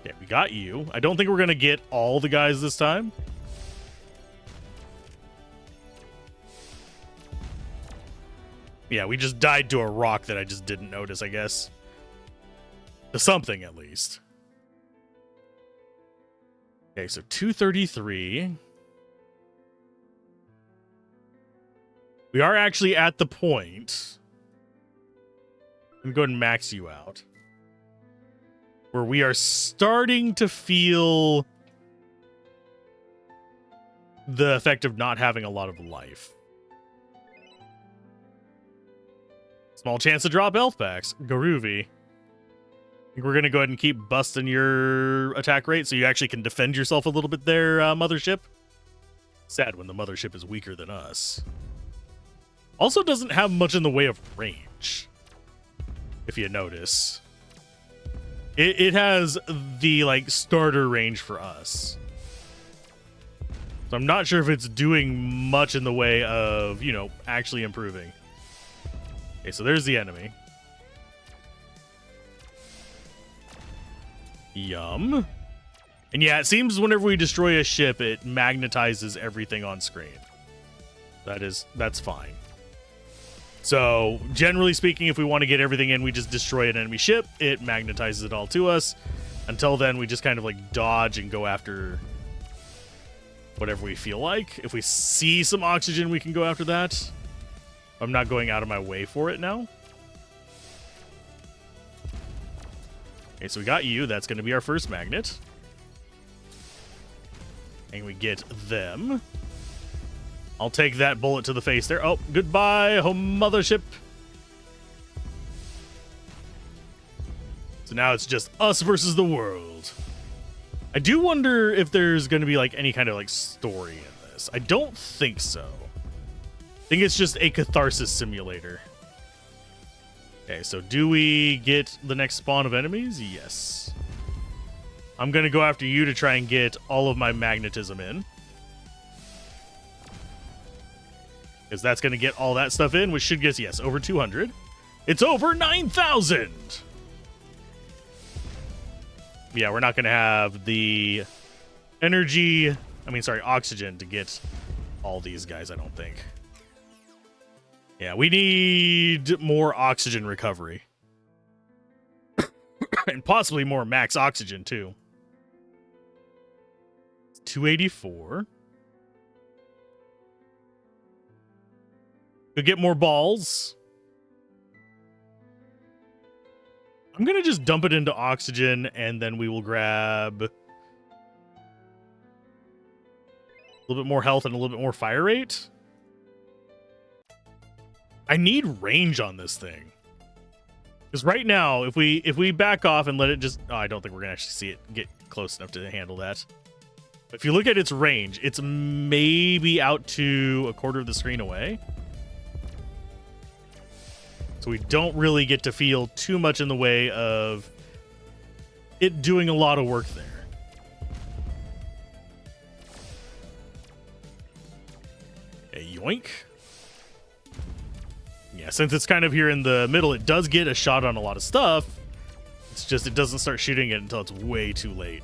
Okay, we got you. I don't think we're going to get all the guys this time. Yeah, we just died to a rock that I just didn't notice, I guess. To something, at least. Okay, so 233. We are actually at the point. Let me go ahead and max you out. Where we are starting to feel the effect of not having a lot of life. Small chance to drop health packs. Groovy. I think we're going to go ahead and keep busting your attack rate so you actually can defend yourself a little bit there, mothership. Sad when the mothership is weaker than us. Also doesn't have much in the way of range. if you notice. It has the, like, starter range for us. So I'm not sure if it's doing much in the way of, you know, actually improving. Okay, so there's the enemy. Yum. And yeah, it seems whenever we destroy a ship, it magnetizes everything on screen. That's fine. So, generally speaking, if we want to get everything in, we just destroy an enemy ship. It magnetizes it all to us. Until then, we just kind of like dodge and go after whatever we feel like. If we see some oxygen, we can go after that. I'm not going out of my way for it now. Okay, so we got you. That's going to be our first magnet. And we get them. I'll take that bullet to the face there. Oh, goodbye, home mothership. So now it's just us versus the world. I do wonder if there's going to be like any kind of like story in this. I don't think so. I think it's just a catharsis simulator. Okay, so do we get the next spawn of enemies? Yes. I'm going to go after you to try and get all of my magnetism in. Because that's going to get all that stuff in, which should get, yes, over 200. It's over 9,000! Yeah, we're not going to have the energy, oxygen to get all these guys, I don't think. Yeah, we need more oxygen recovery. And possibly more max oxygen, too. 284. Could get more balls. I'm going to just dump it into oxygen, and then we will grab a little bit more health and a little bit more fire rate. I need range on this thing. Because right now, if we back off and let it just... Oh, I don't think we're going to actually see it get close enough to handle that. But if you look at its range, it's maybe out to a quarter of the screen away. So we don't really get to feel too much in the way of it doing a lot of work there. A yoink. Yeah, since it's kind of here in the middle, it does get a shot on a lot of stuff. It's just it doesn't start shooting it until it's way too late.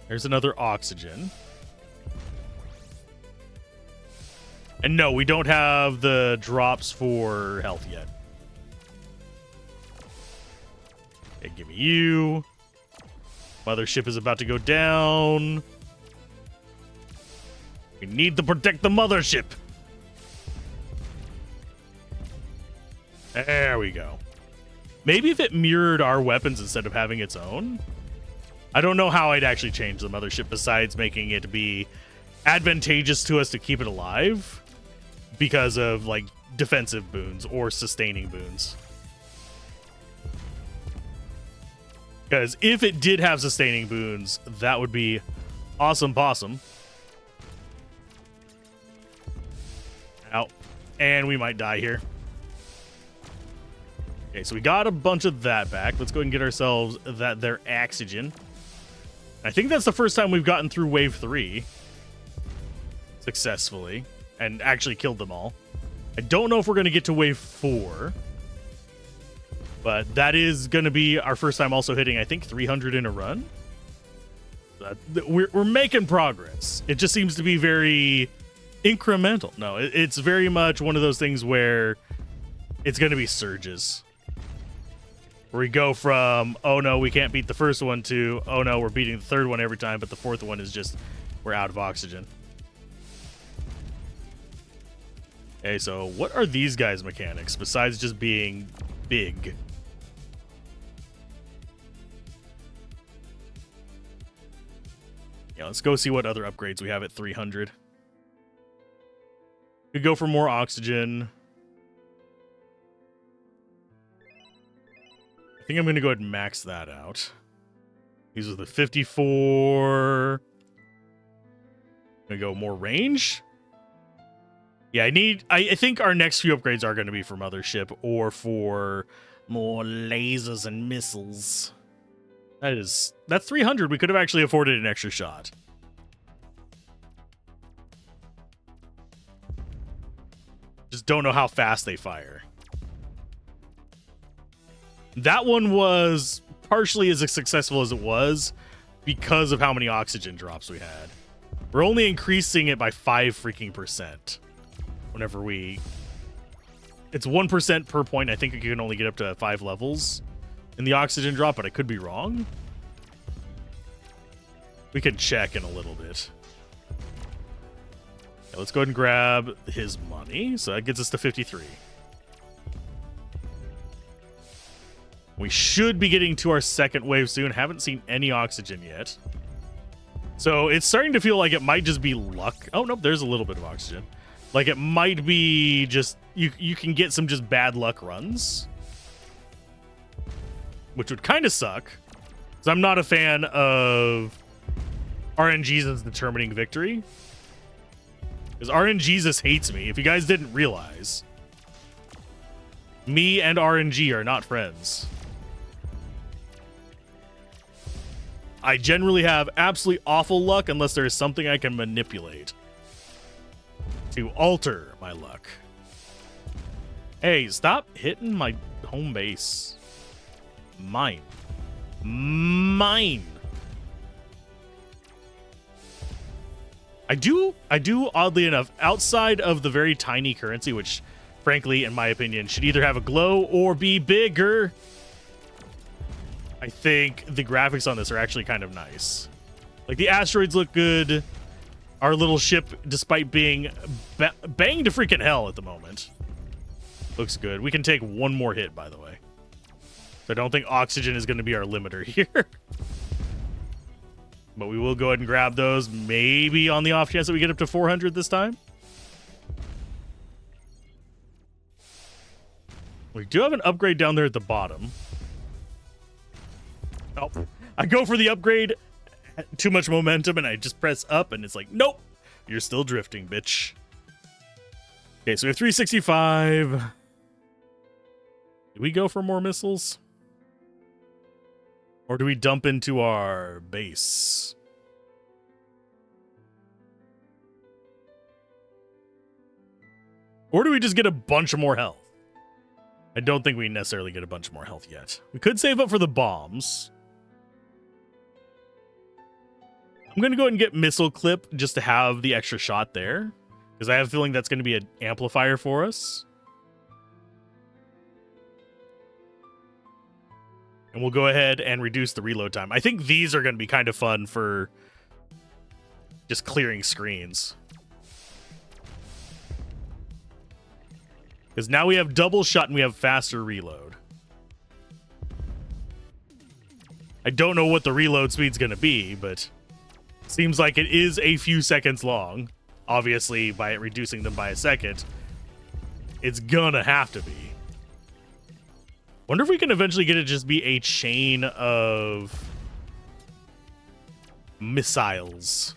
There's another oxygen. And no, we don't have the drops for health yet. Okay, give me you. Mothership is about to go down. We need to protect the mothership. There we go. Maybe if it mirrored our weapons instead of having its own. I don't know how I'd actually change the mothership besides making it be advantageous to us to keep it alive. Because of, like, defensive boons or sustaining boons. Because if it did have sustaining boons, that would be awesome possum. Ow. And we might die here. Okay, so we got a bunch of that back. Let's go ahead and get ourselves their oxygen. I think that's the first time we've gotten through wave 3 successfully. And actually killed them all. I don't know if we're going to get to wave 4. But that is going to be our first time also hitting, I think, 300 in a run. We're making progress. It just seems to be very incremental. No, it's very much one of those things where it's going to be surges. Where we go from, oh no, we can't beat the first one, to, oh no, we're beating the third one every time, but the fourth one is just, we're out of oxygen. Okay, so what are these guys' mechanics besides just being big? Yeah, let's go see what other upgrades we have at 300. Could go for more oxygen. I think I'm going to go ahead and max that out. These are the 54. I'm going to go more range. Yeah, I think our next few upgrades are going to be for Mothership or for more lasers and missiles. That's 300. We could have actually afforded an extra shot. Just don't know how fast they fire. That one was partially as successful as it was because of how many oxygen drops we had. We're only increasing it by 5% whenever we... It's 1% per point. I think you can only get up to 5 levels in the oxygen drop, but I could be wrong. We can check in a little bit. Okay, let's go ahead and grab his money. So that gets us to 53. We should be getting to our second wave soon. Haven't seen any oxygen yet. So it's starting to feel like it might just be luck. Oh, nope, there's a little bit of oxygen. Like it might be just, you can get some just bad luck runs. Which would kind of suck. Because I'm not a fan of RNGs as determining victory. Because RNGesus hates me. If you guys didn't realize, me and RNG are not friends. I generally have absolutely awful luck unless there is something I can manipulate to alter my luck. Hey, stop hitting my home base. Mine. I do, oddly enough, outside of the very tiny currency, which, frankly, in my opinion, should either have a glow or be bigger, I think the graphics on this are actually kind of nice. Like, the asteroids look good. Our little ship, despite being banged to freaking hell at the moment, looks good. We can take one more hit, by the way. So I don't think oxygen is going to be our limiter here. But we will go ahead and grab those, maybe on the off chance that we get up to 400 this time. We do have an upgrade down there at the bottom. Oh, I go for the upgrade, too much momentum, and I just press up, and it's like, nope, you're still drifting, bitch. Okay, so we have 365. Do we go for more missiles? Or do we dump into our base? Or do we just get a bunch of more health? I don't think we necessarily get a bunch more health yet. We could save up for the bombs. I'm going to go ahead and get missile clip just to have the extra shot there, because I have a feeling that's going to be an amplifier for us. And we'll go ahead and reduce the reload time. I think these are going to be kind of fun for just clearing screens. Because now we have double shot and we have faster reload. I don't know what the reload speed's going to be, but seems like it is a few seconds long. Obviously, by reducing them by a second, it's gonna have to be. Wonder if we can eventually get it to just be a chain of missiles.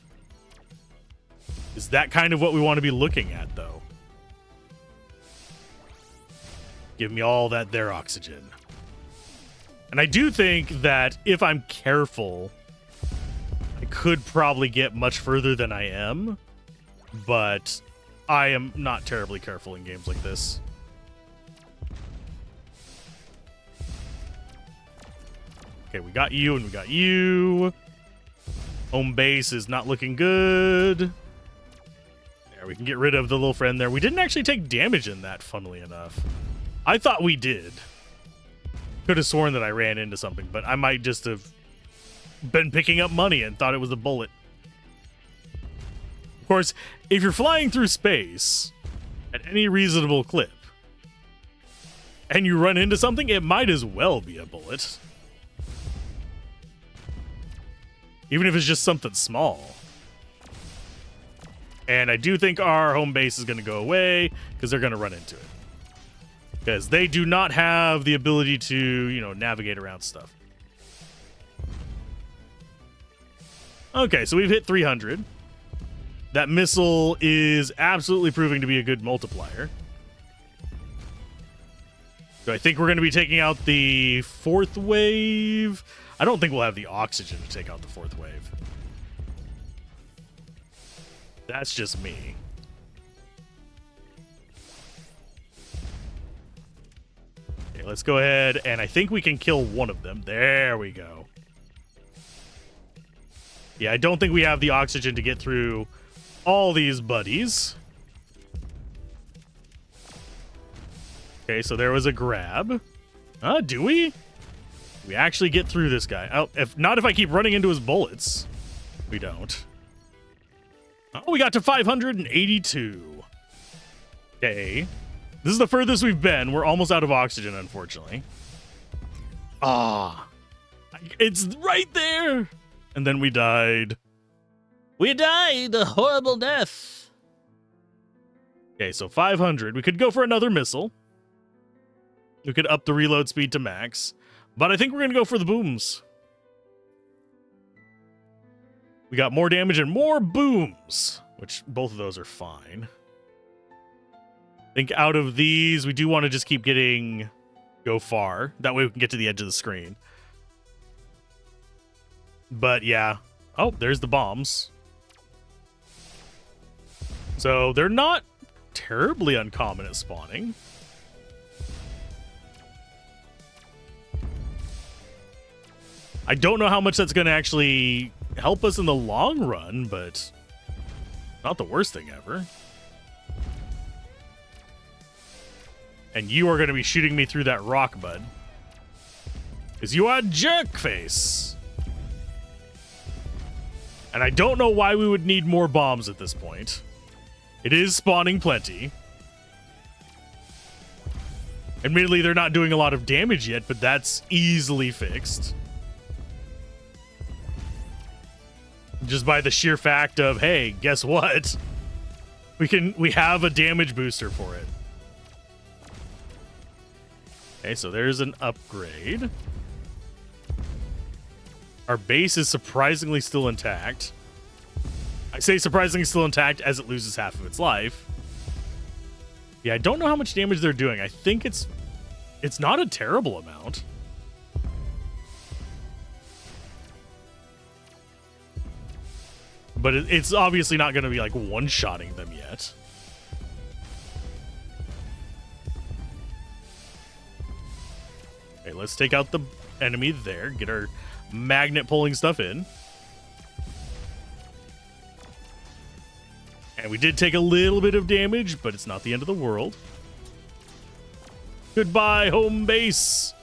Is that kind of what we want to be looking at, though? Give me all that there oxygen. And I do think that if I'm careful, I could probably get much further than I am, but I am not terribly careful in games like this. Okay, we got you and we got you. Home base is not looking good. There, we can get rid of the little friend there. We didn't actually take damage in that, funnily enough. I thought we did. Could have sworn that I ran into something, but I might just have been picking up money and thought it was a bullet. Of course, if you're flying through space at any reasonable clip and you run into something, it might as well be a bullet. Even if it's just something small. And I do think our home base is going to go away because they're going to run into it. Because they do not have the ability to, you know, navigate around stuff. Okay, so we've hit 300. That missile is absolutely proving to be a good multiplier. So I think we're going to be taking out the fourth wave. I don't think we'll have the oxygen to take out the fourth wave. That's just me. Okay, let's go ahead, and I think we can kill one of them. There we go. Yeah, I don't think we have the oxygen to get through all these buddies. Okay, so there was a grab. Do we? We actually get through this guy. Oh, if I keep running into his bullets. We don't. Oh, we got to 582. Okay. This is the furthest we've been. We're almost out of oxygen, unfortunately. It's right there. And then we died. We died a horrible death. Okay, so 500. We could go for another missile. We could up the reload speed to max. But I think we're going to go for the booms. We got more damage and more booms, which both of those are fine. I think out of these, we do want to just keep go far. That way we can get to the edge of the screen. But yeah. Oh, there's the bombs. So they're not terribly uncommon at spawning. I don't know how much that's going to actually help us in the long run, but not the worst thing ever. And you are going to be shooting me through that rock, bud. Because you are jerkface. And I don't know why we would need more bombs at this point. It is spawning plenty. Admittedly, they're not doing a lot of damage yet, but that's easily fixed. Just by the sheer fact of, hey, guess what? We have a damage booster for it. Okay, so there's an upgrade. Our base is surprisingly still intact. I say surprisingly still intact as it loses half of its life. Yeah, I don't know how much damage they're doing. I think it's not a terrible amount. But it's obviously not going to be like one-shotting them yet. Okay, let's take out the enemy there. Get our magnet pulling stuff in. And we did take a little bit of damage, but it's not the end of the world. Goodbye, home base.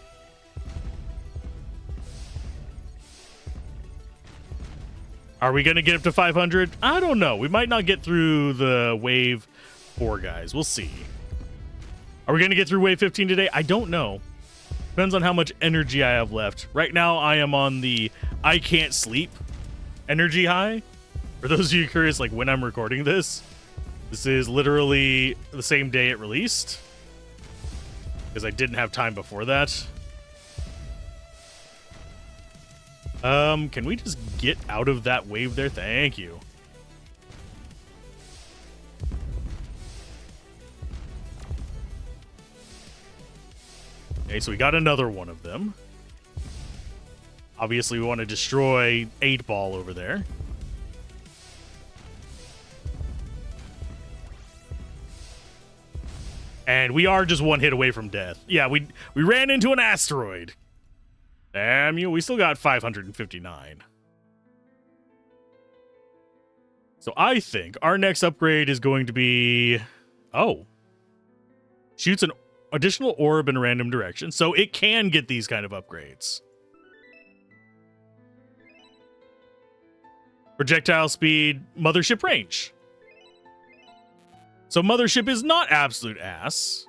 Are we going to get up to 500? I don't know. We might not get through the wave 4 guys. We'll see. Are we going to get through wave 15 today? I don't know. Depends on how much energy I have left. Right now, I am on the I can't sleep energy high. For those of you curious, like when I'm recording this is literally the same day it released. Because I didn't have time before that. Can we just get out of that wave there? Thank you. Okay, so we got another one of them. Obviously, we want to destroy 8-Ball over there. And we are just one hit away from death. Yeah, we ran into an asteroid. Damn you, we still got 559. So I think our next upgrade is going to be... Oh. Shoots an additional orb in a random direction, so it can get these kind of upgrades. Projectile speed, mothership range. So mothership is not absolute ass.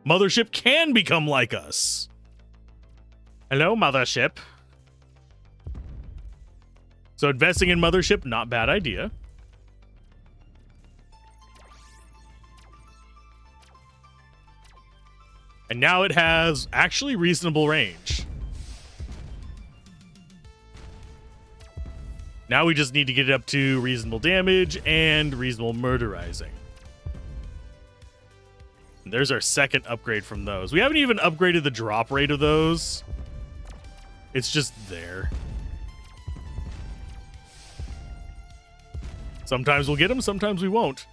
Mothership can become like us. Hello, mothership. So investing in mothership, not bad idea. And now it has actually reasonable range. Now we just need to get it up to reasonable damage and reasonable murderizing. And there's our second upgrade from those. We haven't even upgraded the drop rate of those. It's just there. Sometimes we'll get them, sometimes we won't.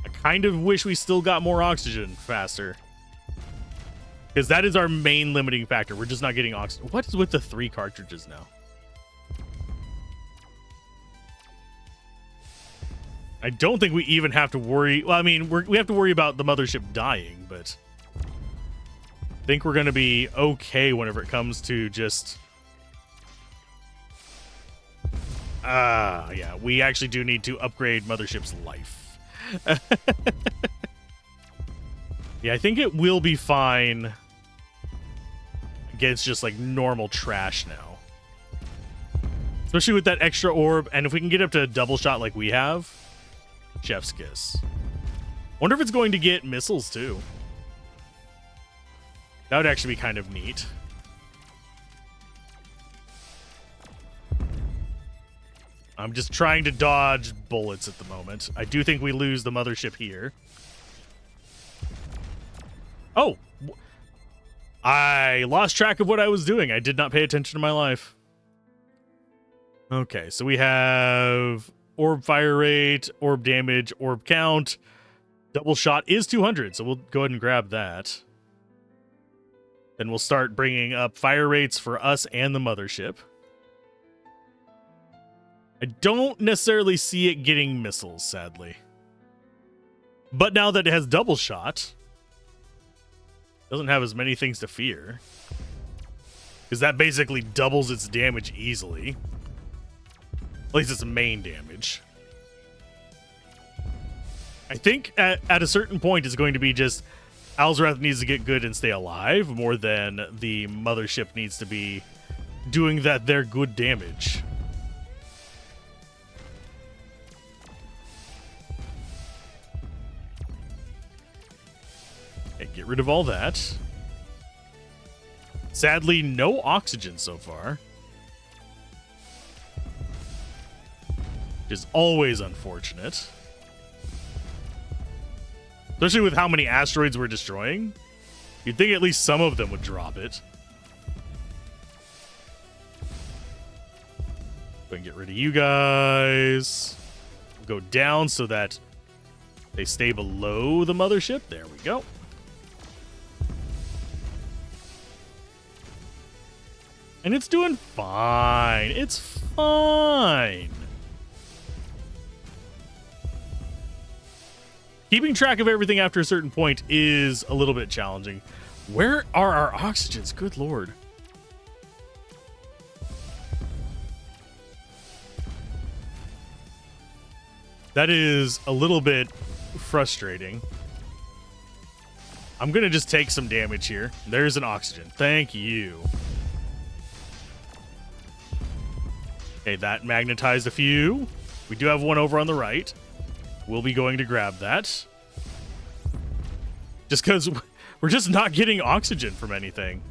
I kind of wish we still got more oxygen faster. Because that is our main limiting factor. We're just not getting oxygen. What is with the 3 cartridges now? I don't think we even have to worry. Well, I mean, we have to worry about the mothership dying, but I think we're going to be okay whenever it comes to just... yeah, we actually do need to upgrade mothership's life. Yeah, I think it will be fine against just like normal trash now. Especially with that extra orb, and if we can get up to a double shot like we have, chef's kiss. Wonder if it's going to get missiles too. That would actually be kind of neat. I'm just trying to dodge bullets at the moment. I do think we lose the mothership here. Oh! I lost track of what I was doing. I did not pay attention to my life. Okay, so we have orb fire rate, orb damage, orb count. Double shot is 200, so we'll go ahead and grab that. Then we'll start bringing up fire rates for us and the mothership. I don't necessarily see it getting missiles, sadly. But now that it has double shot, it doesn't have as many things to fear. Because that basically doubles its damage easily. At least its main damage. I think at a certain point it's going to be just Alzorath needs to get good and stay alive more than the mothership needs to be doing their good damage. Okay, get rid of all that. Sadly, no oxygen so far. Which is always unfortunate. Especially with how many asteroids we're destroying. You'd think at least some of them would drop it. Go and get rid of you guys. Go down so that they stay below the mothership. There we go. And it's doing fine. It's fine. Keeping track of everything after a certain point is a little bit challenging. Where are our oxygens? Good lord. That is a little bit frustrating. I'm going to just take some damage here. There's an oxygen. Thank you. Okay, that magnetized a few. We do have one over on the right. We'll be going to grab that. Just because we're just not getting oxygen from anything.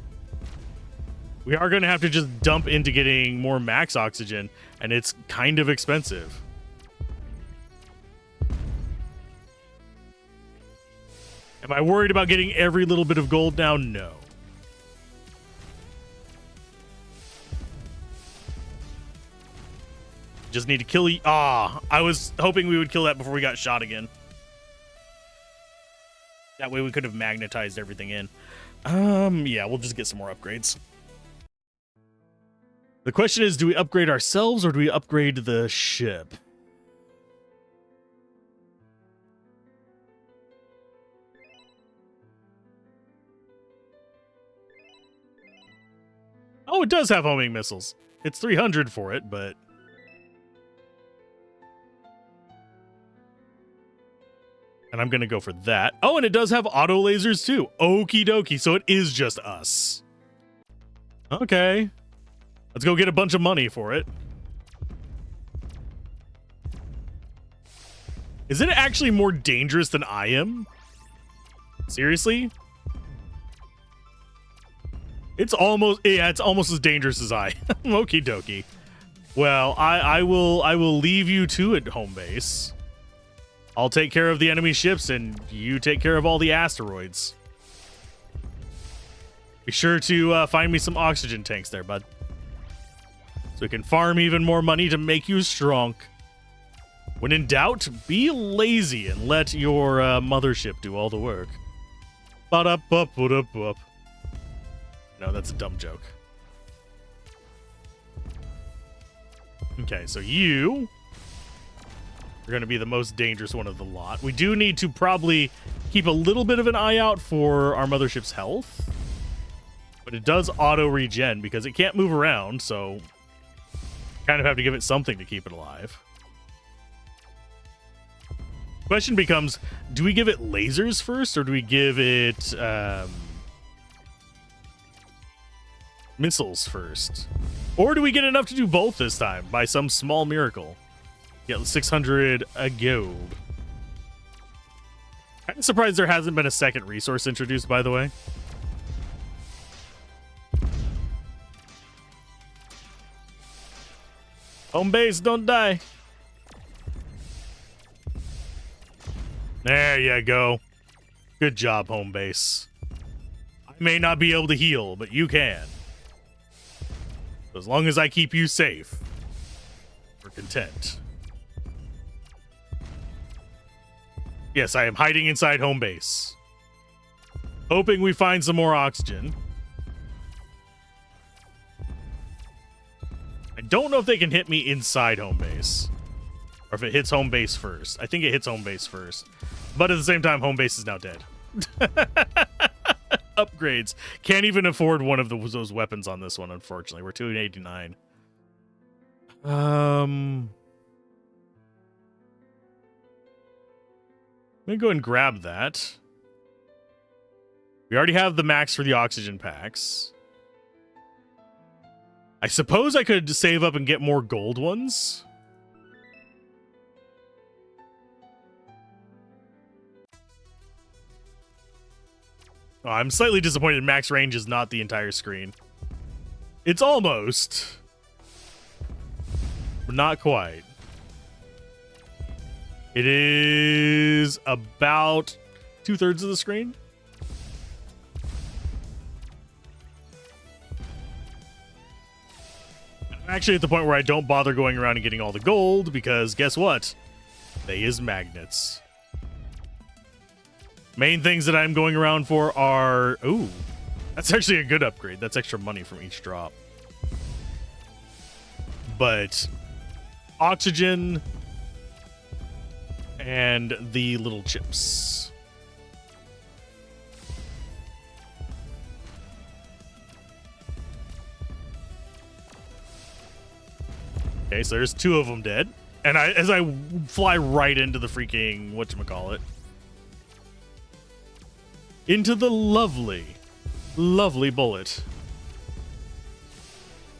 We are going to have to just dump into getting more max oxygen, and it's kind of expensive. Am I worried about getting every little bit of gold now? No. Just need to kill you. I was hoping we would kill that before we got shot again. That way we could have magnetized everything in. Yeah, we'll just get some more upgrades. The question is, do we upgrade ourselves or do we upgrade the ship? Oh, it does have homing missiles. It's 300 for it, but... And I'm going to go for that. Oh, and it does have auto lasers too. Okie dokie. So it is just us. Okay. Let's go get a bunch of money for it. Is it actually more dangerous than I am? Seriously? It's almost, yeah, it's almost as dangerous as I am. Okie dokie. Well, I will leave you to it, home base. I'll take care of the enemy ships, and you take care of all the asteroids. Be sure to find me some oxygen tanks there, bud. So we can farm even more money to make you strong. When in doubt, be lazy and let your mothership do all the work. Ba-da-ba-ba-da-ba. No, that's a dumb joke. Okay, so you are going to be the most dangerous one of the lot. We do need to probably keep a little bit of an eye out for our mothership's health. But it does auto-regen because it can't move around, so kind of have to give it something to keep it alive. Question becomes, do we give it lasers first, or do we give it missiles first? Or do we get enough to do both this time by some small miracle? Get 600 a go. I'm surprised there hasn't been a second resource introduced, by the way. Home base, don't die. There you go. Good job, home base. I may not be able to heal, but you can. As long as I keep you safe, we're content. Yes, I am hiding inside home base, hoping we find some more oxygen. I don't know if they can hit me inside home base, or if it hits home base first. I think it hits home base first, but at the same time, home base is now dead. Upgrades. Can't even afford one of those weapons on this one, unfortunately. We're 289. Let me go and grab that. We already have the max for the oxygen packs. I suppose I could save up and get more gold ones. Oh, I'm slightly disappointed max range is not the entire screen. It's almost, but not quite. It is about 2/3 of the screen. I'm actually at the point where I don't bother going around and getting all the gold, because guess what? They is magnets. Main things that I'm going around for are... Ooh, that's actually a good upgrade. That's extra money from each drop. But oxygen and the little chips. Okay, so there's 2 of them dead. And as I fly right into the freaking, whatchamacallit, into the lovely, lovely bullet.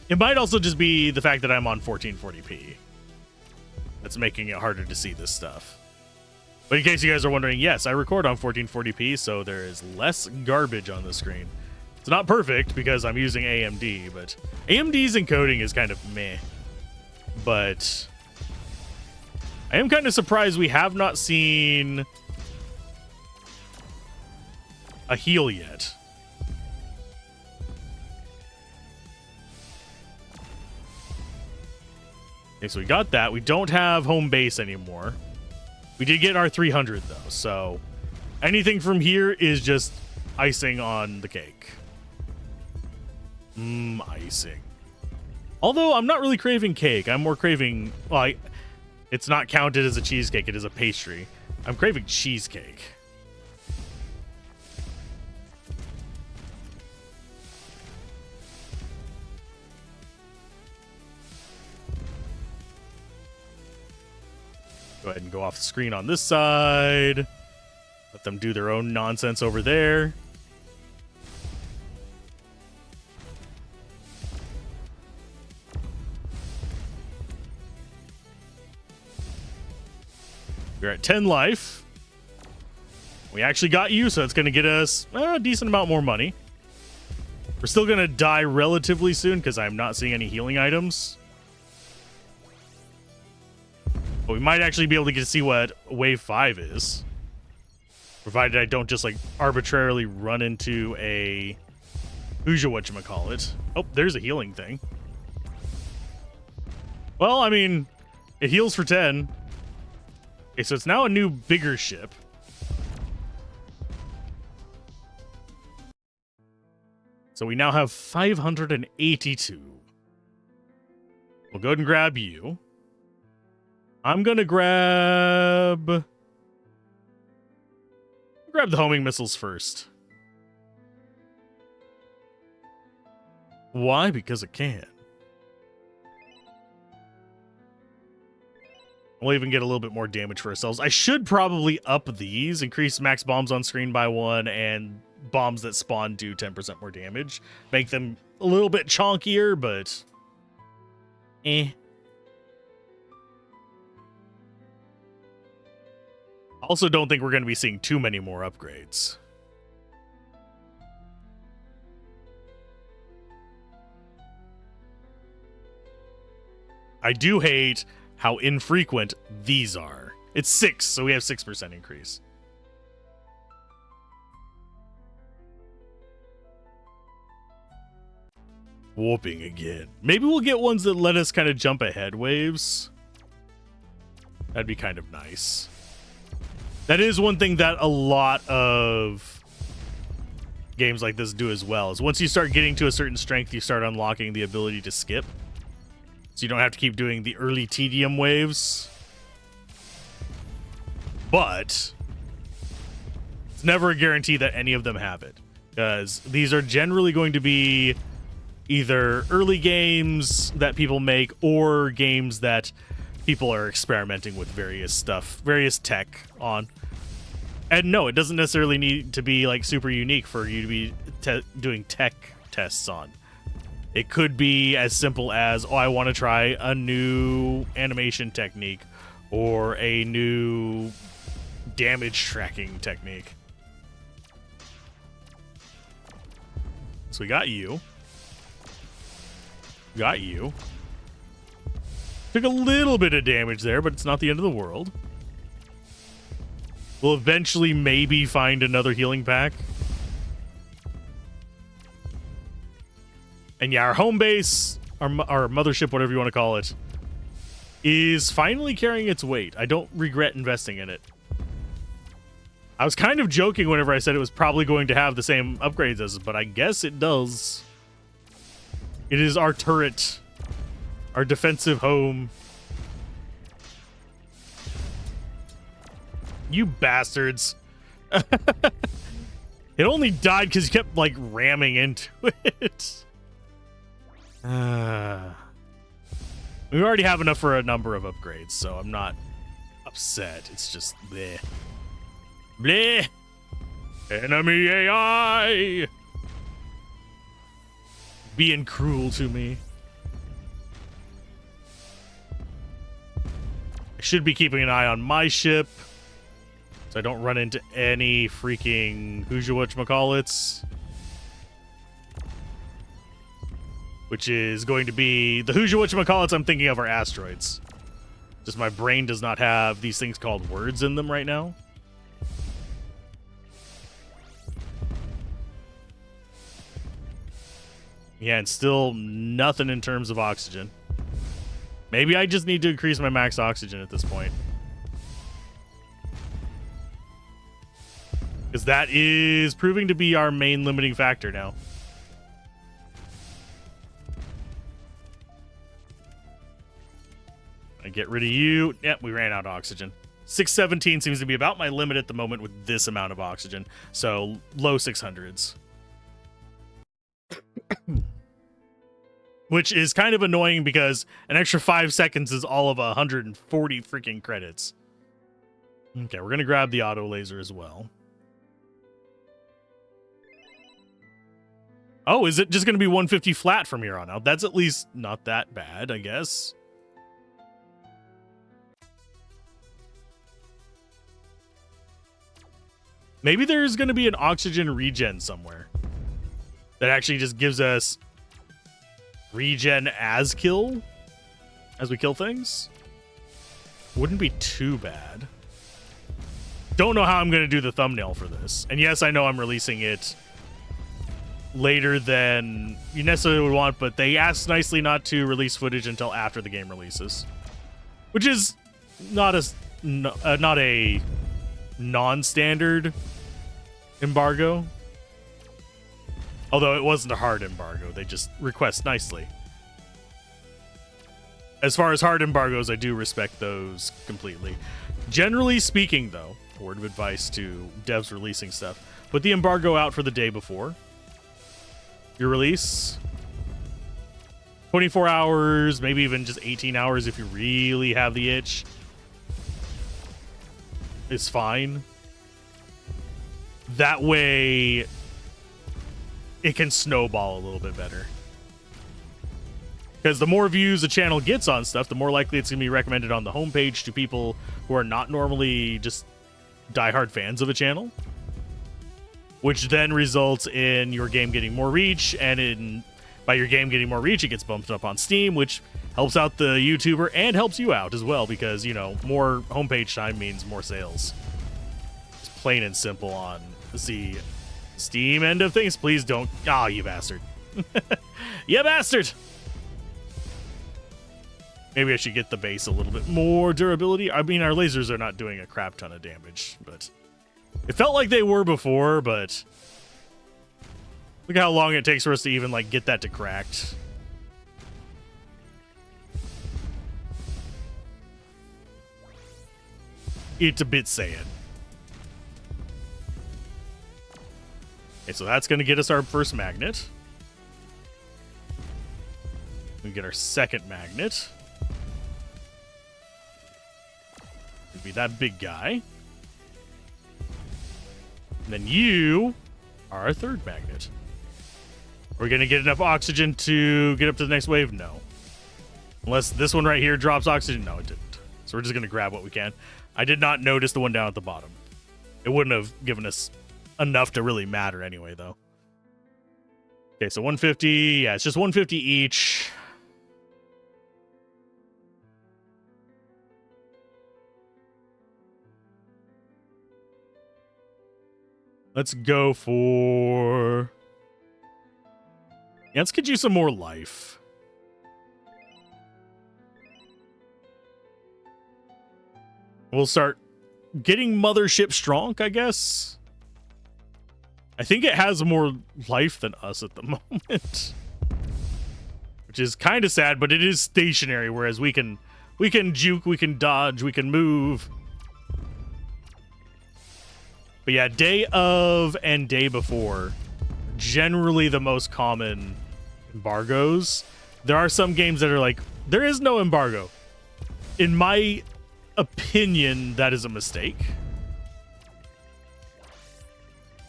It might also just be the fact that I'm on 1440p that's making it harder to see this stuff. But in case you guys are wondering, yes, I record on 1440p, so there is less garbage on the screen. It's not perfect because I'm using AMD, but AMD's encoding is kind of meh. But I am kind of surprised we have not seen a heal yet. Okay, so we got that. We don't have home base anymore. We did get our 300 though, so anything from here is just icing on the cake. Icing. Although I'm not really craving cake. I'm more craving, well, it's not counted as a cheesecake. It is a pastry. I'm craving cheesecake. Go ahead and go off the screen on this side. Let them do their own nonsense over there. We're at 10 life. We actually got you, so it's going to get us a decent amount more money. We're still going to die relatively soon because I'm not seeing any healing items. we might actually be able to get to see what wave 5 is. Provided I don't just, like, arbitrarily run into a... whatchamacallit. Oh, there's a healing thing. Well, I mean, it heals for 10. Okay, so it's now a new, bigger ship. So we now have 582. We'll go ahead and grab you. I'm going to grab the homing missiles first. Why? Because it can. We'll even get a little bit more damage for ourselves. I should probably up these, increase max bombs on screen by 1, and bombs that spawn do 10% more damage. Make them a little bit chonkier, but... Also don't think we're going to be seeing too many more upgrades. I do hate how infrequent these are. It's 6, so we have 6% increase. Warping again. Maybe we'll get ones that let us kind of jump ahead waves. That'd be kind of nice. That is one thing that a lot of games like this do as well, is once you start getting to a certain strength, you start unlocking the ability to skip. So you don't have to keep doing the early tedium waves. But it's never a guarantee that any of them have it, because these are generally going to be either early games that people make or games that people are experimenting with various tech on. And no, it doesn't necessarily need to be like super unique for you to be doing tech tests on. It could be as simple as, oh, I want to try a new animation technique or a new damage tracking technique. So we got you. Got you. Took a little bit of damage there, but it's not the end of the world. We'll eventually maybe find another healing pack. And yeah, our home base, our mothership, whatever you want to call it, is finally carrying its weight. I don't regret investing in it. I was kind of joking whenever I said it was probably going to have the same upgrades as it, but I guess it does. It is our turret, our defensive home. You bastards. It only died because you kept, like, ramming into it. We already have enough for a number of upgrades, so I'm not upset. It's just bleh. Bleh. Enemy AI. Being cruel to me. I should be keeping an eye on my ship, so I don't run into any freaking whatchamacallits. Which is going to be the whatchamacallits I'm thinking of are asteroids. Just my brain does not have these things called words in them right now. Yeah, and still nothing in terms of oxygen. Maybe I just need to increase my max oxygen at this point. Because that is proving to be our main limiting factor now. I get rid of you. Yep, we ran out of oxygen. 617 seems to be about my limit at the moment with this amount of oxygen. So low 600s. Which is kind of annoying because an extra 5 seconds is all of 140 freaking credits. Okay, we're going to grab the auto laser as well. Oh, is it just going to be 150 flat from here on out? That's at least not that bad, I guess. Maybe there's going to be an oxygen regen somewhere that actually just gives us regen as we kill things. Wouldn't be too bad. Don't know how I'm going to do the thumbnail for this. And yes, I know I'm releasing it later than you necessarily would want, but they asked nicely not to release footage until after the game releases, which is not a non-standard embargo. Although it wasn't a hard embargo, they just request nicely. As far as hard embargoes, I do respect those completely. Generally speaking, though, a word of advice to devs releasing stuff, put the embargo out for the day before your release. 24 hours, maybe even just 18 hours if you really have the itch. It's fine. That way, it can snowball a little bit better. Because the more views a channel gets on stuff, the more likely it's going to be recommended on the homepage to people who are not normally just diehard fans of a channel. Which then results in your game getting more reach, and by your game getting more reach, it gets bumped up on Steam, which helps out the YouTuber and helps you out as well, because, you know, more homepage time means more sales. It's plain and simple on the Steam end of things. Please don't. Oh, you bastard. You bastard. Maybe I should get the base a little bit more durability. I mean, our lasers are not doing a crap ton of damage, but it felt like they were before, but look how long it takes for us to even, like, get that to cracked. It's a bit sad. Okay, so that's going to get us our first magnet. We get our second magnet. It'd be that big guy. And then you are our third magnet. Are we going to get enough oxygen to get up to the next wave? No. Unless this one right here drops oxygen. No, it didn't. So we're just going to grab what we can. I did not notice the one down at the bottom. It wouldn't have given us enough to really matter anyway, though. Okay, so 150. Yeah, it's just 150 each. Let's go for... Yeah, let's get you some more life. We'll start getting Mothership Strong, I guess. I think it has more life than us at the moment. Which is kind of sad, but it is stationary, whereas we can juke, we can dodge, we can move. But yeah, day of and day before, generally the most common embargoes. There are some games that are like, there is no embargo. In my opinion, that is a mistake.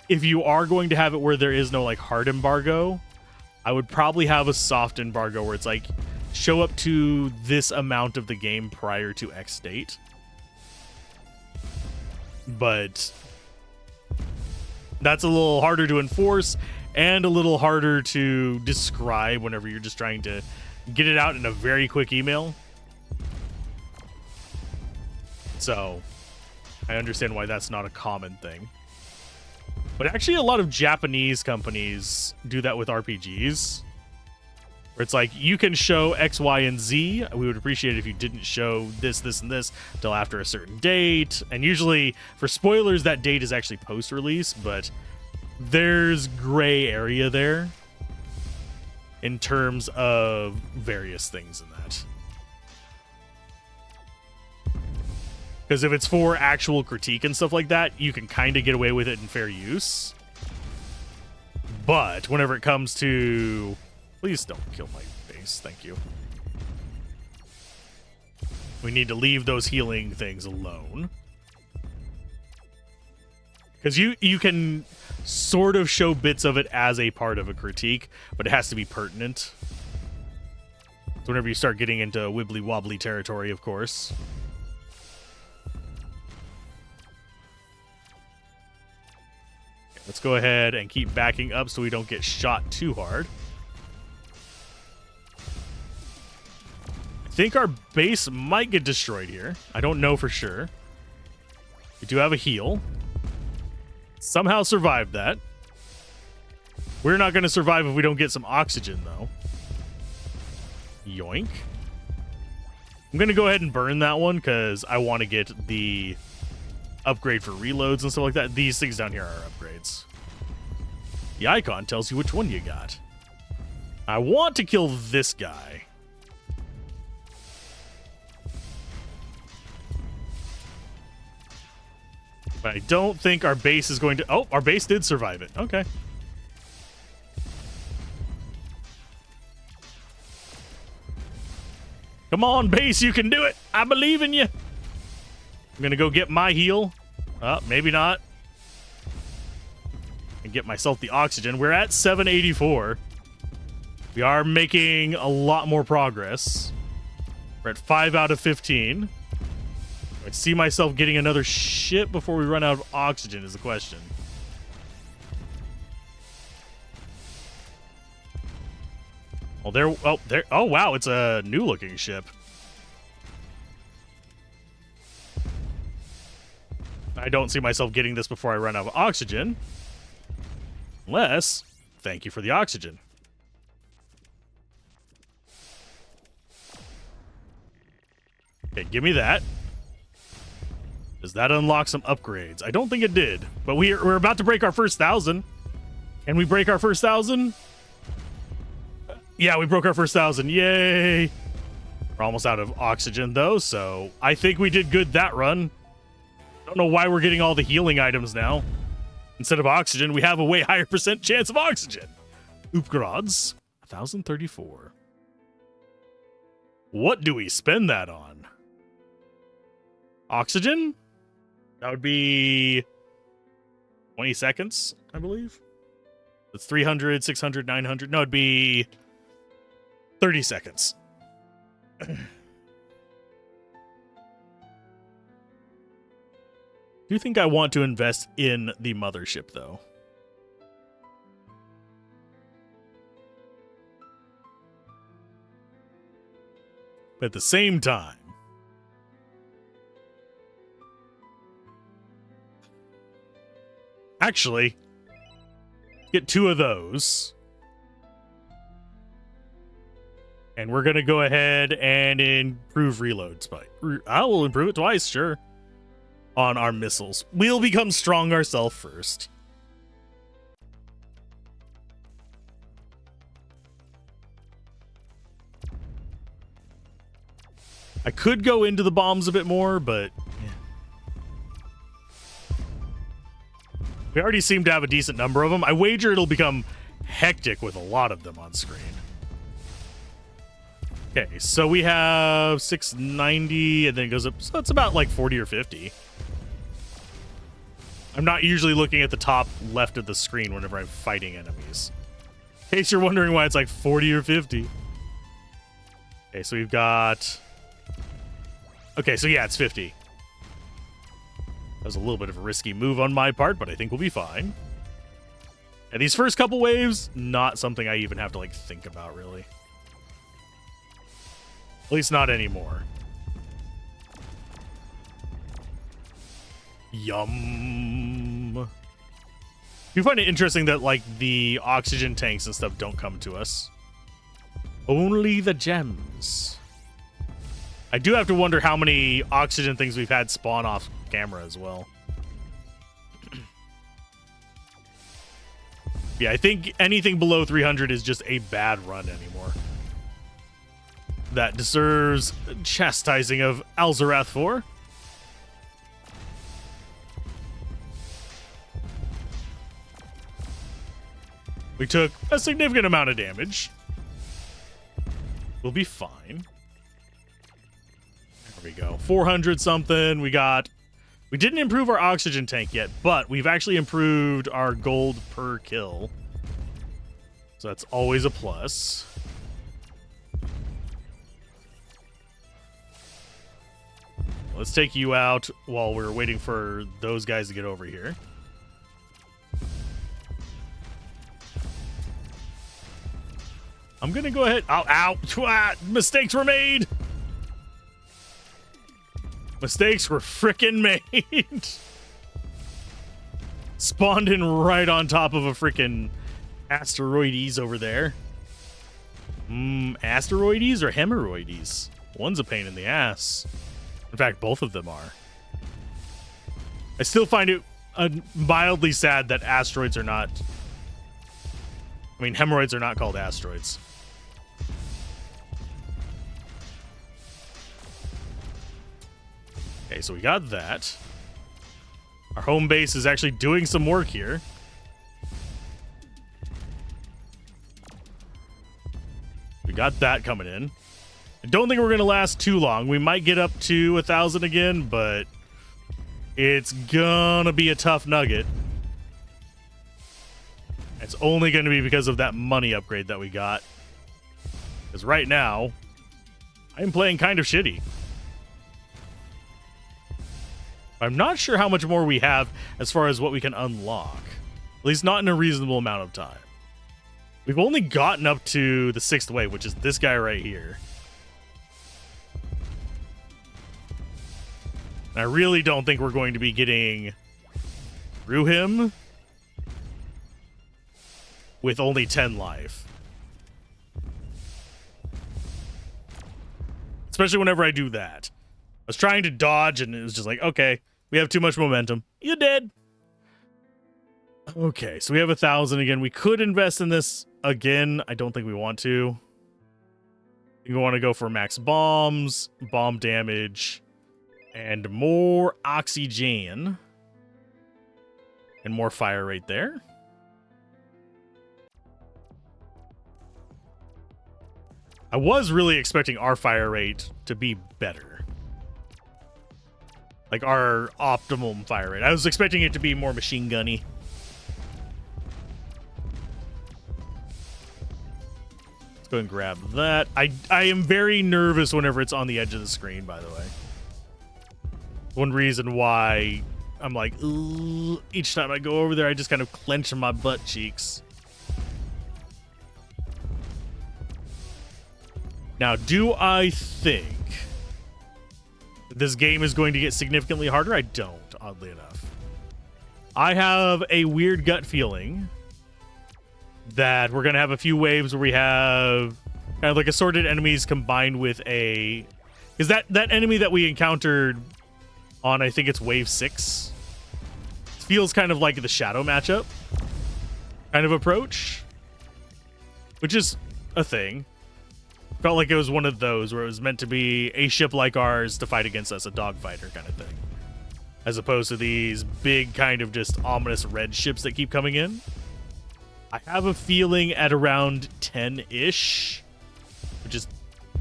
If you are going to have it where there is no like hard embargo, I would probably have a soft embargo where it's like, show up to this amount of the game prior to X date. But that's a little harder to enforce and a little harder to describe whenever you're just trying to get it out in a very quick email. So I understand why that's not a common thing. But actually a lot of Japanese companies do that with RPGs. Where it's like, you can show X, Y, and Z. We would appreciate it if you didn't show this, this, and this until after a certain date. And usually, for spoilers, that date is actually post-release, but there's gray area there in terms of various things in that. Because if it's for actual critique and stuff like that, you can kind of get away with it in fair use. But whenever it comes to... Please don't kill my base. Thank you. We need to leave those healing things alone. Because you can sort of show bits of it as a part of a critique, but it has to be pertinent. So whenever you start getting into wibbly-wobbly territory, of course. Okay, let's go ahead and keep backing up so we don't get shot too hard. think our base might get destroyed here. I don't know for sure. We do have a heal. Somehow survived that. We're not going to survive if we don't get some oxygen, though. Yoink. I'm going to go ahead and burn that one because I want to get the upgrade for reloads and stuff like that. These things down here are upgrades. The icon tells you which one you got. I want to kill this guy. But I don't think our base is going to... Oh, our base did survive it. Okay. Come on, base, you can do it. I believe in you. I'm going to go get my heal. Maybe not. And get myself the oxygen. We're at 784. We are making a lot more progress. We're at 5 out of 15. I see myself getting another ship before we run out of oxygen is the question. Oh, wow, it's a new looking ship. I don't see myself getting this before I run out of oxygen. Unless, thank you for the oxygen. Okay, give me that. Does that unlock some upgrades? I don't think it did, but we're about to break our first 1,000. Can we break our first 1,000? Yeah, we broke our first 1,000. Yay! We're almost out of oxygen, though, so I think we did good that run. Don't know why we're getting all the healing items now. Instead of oxygen, we have a way higher % chance of oxygen. Upgrades, 1,034. What do we spend that on? Oxygen? That would be 20 seconds, I believe. It's 300, 600, 900. No, it'd be 30 seconds. Do you think I want to invest in the mothership, though? But at the same time, actually, get 2 of those. And we're going to go ahead and improve reload spike. I will improve it twice, sure. On our missiles. We'll become strong ourselves first. I could go into the bombs a bit more, but yeah. We already seem to have a decent number of them. I wager it'll become hectic with a lot of them on screen. Okay, so we have 690, and then it goes up. So it's about like 40 or 50. I'm not usually looking at the top left of the screen whenever I'm fighting enemies. In case you're wondering why it's like 40 or 50. Okay, so we've got... Okay, so yeah, it's 50. That was a little bit of a risky move on my part, but I think we'll be fine. And these first couple waves, not something I even have to like think about, really. At least not anymore. Yum. You find it interesting that like the oxygen tanks and stuff don't come to us. Only the gems. I do have to wonder how many oxygen things we've had spawn off camera as well. Yeah, I think anything below 300 is just a bad run anymore. That deserves chastising of Alzorath for. We took a significant amount of damage. We'll be fine. There we go. 400 something. We didn't improve our oxygen tank yet, but we've actually improved our gold per kill. So that's always a plus. Let's take you out while we're waiting for those guys to get over here. I'm going to go ahead. Ow, ow. Mistakes were made. Mistakes were frickin' made. Spawned in right on top of a frickin' asteroides over there. Asteroides or hemorrhoides? One's a pain in the ass. In fact, both of them are. I still find it mildly sad that asteroids are not... I mean, hemorrhoids are not called asteroids. Okay, so we got that. Our home base is actually doing some work here. We got that coming in. I don't think we're going to last too long. We might get up to 1,000 again, but it's gonna be a tough nugget. It's only going to be because of that money upgrade that we got. Because right now, I'm playing kind of shitty. I'm not sure how much more we have as far as what we can unlock. At least not in a reasonable amount of time. We've only gotten up to the 6th wave, which is this guy right here. And I really don't think we're going to be getting through him with only 10 life. Especially whenever I do that. I was trying to dodge, and it was just like, okay, we have too much momentum. You're dead. Okay, so we have 1,000 again. We could invest in this again. I don't think we want to. We want to go for max bombs, bomb damage, and more oxygen. And more fire rate there. I was really expecting our fire rate to be better. Like our optimum fire rate. I was expecting it to be more machine gunny. Let's go and grab that. I am very nervous whenever it's on the edge of the screen, by the way. One reason why I'm like, ugh, each time I go over there, I just kind of clench my butt cheeks. Now, do I think this game is going to get significantly harder? I don't, oddly enough. I have a weird gut feeling that we're going to have a few waves where we have kind of like assorted enemies combined with a... Because that enemy that we encountered on, I think it's wave 6, feels kind of like the shadow matchup kind of approach, which is a thing. Felt like it was one of those where it was meant to be a ship like ours to fight against us, a dogfighter kind of thing, as opposed to these big kind of just ominous red ships that keep coming in. I have a feeling at around 10-ish, which is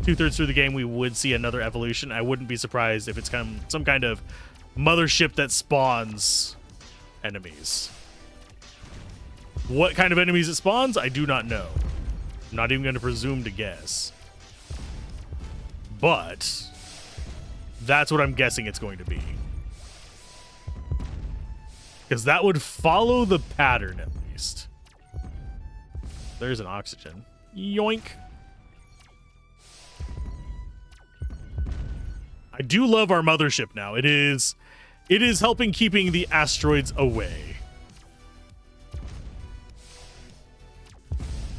2/3 through the game, we would see another evolution. I wouldn't be surprised if it's kind of some kind of mothership that spawns enemies. What kind of enemies it spawns, I do not know. I'm not even going to presume to guess. But that's what I'm guessing it's going to be. Because that would follow the pattern, at least. There's an oxygen. Yoink. I do love our mothership now. It is helping keeping the asteroids away.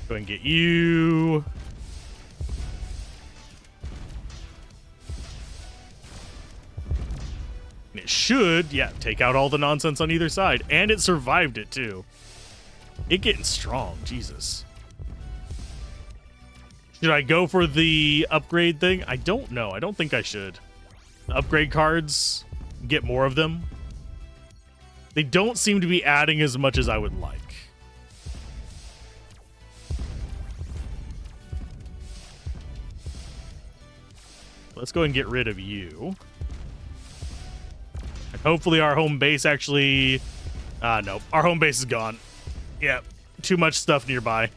Go and get you. And it should, yeah, take out all the nonsense on either side. And it survived it, too. It getting strong, Jesus. Should I go for the upgrade thing? I don't know. I don't think I should. The upgrade cards, get more of them. They don't seem to be adding as much as I would like. Let's go and get rid of you. And hopefully our home base actually... no, our home base is gone. Yeah, too much stuff nearby.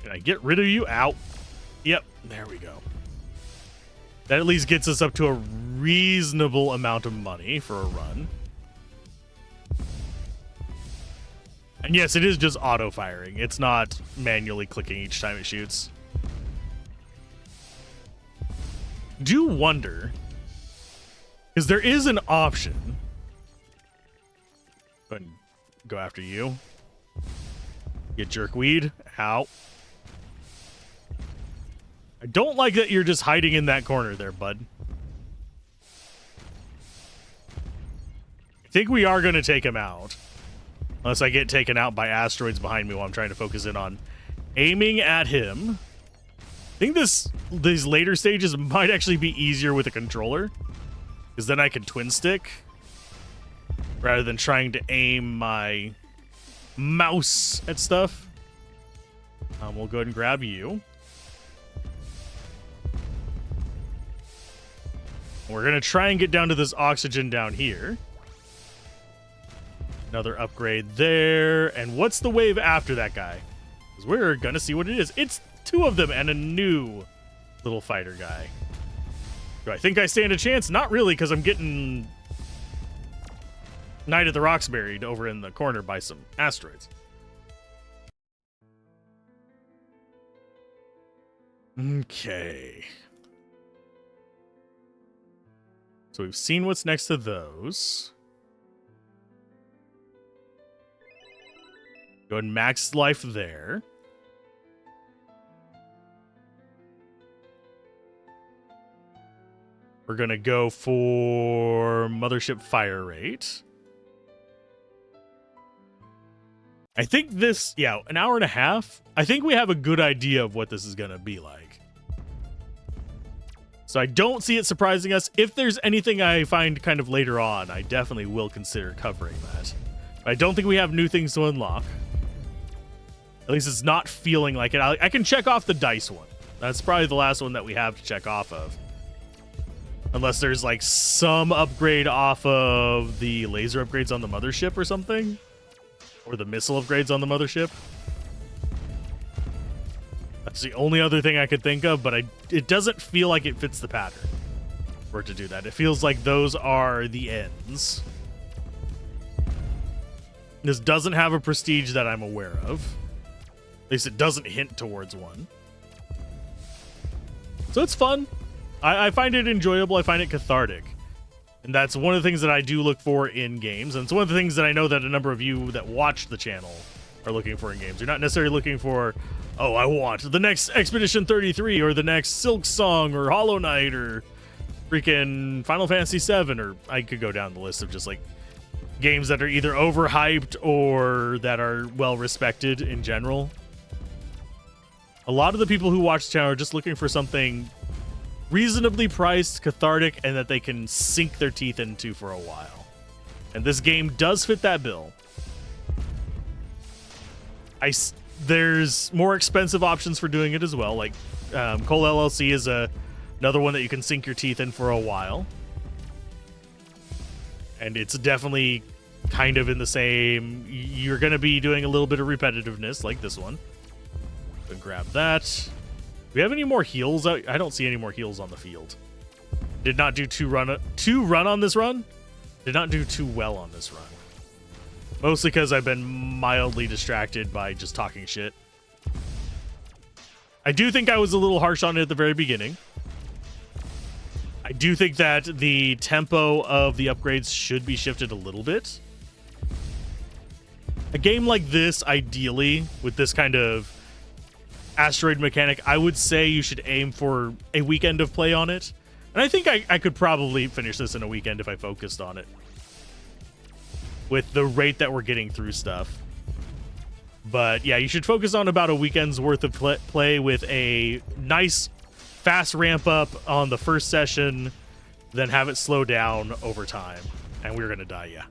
Can I get rid of you? Out. Yep, there we go. That at least gets us up to a reasonable amount of money for a run. And yes, it is just auto-firing. It's not manually clicking each time it shoots. do wonder, because there is an option. Go ahead and go after you. Get jerkweed. Ow. I don't like that you're just hiding in that corner there, bud. I think we are going to take him out. Unless I get taken out by asteroids behind me while I'm trying to focus in on aiming at him. I think these later stages might actually be easier with a controller. Because then I can twin stick. Rather than trying to aim my mouse at stuff. We'll go ahead and grab you. We're going to try and get down to this oxygen down here. Another upgrade there. And what's the wave after that guy? Because we're going to see what it is. It's two of them and a new little fighter guy. Do I think I stand a chance? Not really, because I'm getting Night at the Roxbury over in the corner by some asteroids. Okay. So we've seen what's next to those. Go ahead and max life there. We're going to go for Mothership Fire Rate. I think this, yeah, an hour and a half. I think we have a good idea of what this is going to be like. So I don't see it surprising us. If there's anything I find kind of later on, I definitely will consider covering that. But I don't think we have new things to unlock. At least it's not feeling like it. I can check off the dice one. That's probably the last one that we have to check off of. Unless there's like some upgrade off of the laser upgrades on the mothership or something. Or the missile upgrades on the mothership. That's the only other thing I could think of, but it doesn't feel like it fits the pattern for it to do that. It feels like those are the ends. This doesn't have a prestige that I'm aware of. At least it doesn't hint towards one. So it's fun. I find it enjoyable. I find it cathartic. And that's one of the things that I do look for in games. And it's one of the things that I know that a number of you that watch the channel are looking for in games. You're not necessarily looking for, oh, I want the next Expedition 33 or the next Silk Song or Hollow Knight or freaking Final Fantasy 7, or I could go down the list of just like games that are either overhyped or that are well respected in general. A lot of the people who watch the channel are just looking for something reasonably priced, cathartic, and that they can sink their teeth into for a while. And this game does fit that bill. There's more expensive options for doing it as well. Like Cole LLC is another one that you can sink your teeth in for a while. And it's definitely kind of in the same... You're going to be doing a little bit of repetitiveness like this one. Go and grab that. Do we have any more heals? I don't see any more heals on the field. Did not do too run on this run. Did not do too well on this run. Mostly because I've been mildly distracted by just talking shit. I do think I was a little harsh on it at the very beginning. I do think that the tempo of the upgrades should be shifted a little bit. A game like this, ideally, with this kind of asteroid mechanic, I would say you should aim for a weekend of play on it. And I think I could probably finish this in a weekend if I focused on it. With the rate that we're getting through stuff. But yeah, you should focus on about a weekend's worth of play with a nice fast ramp up on the first session, then have it slow down over time. And we're going to die, yeah.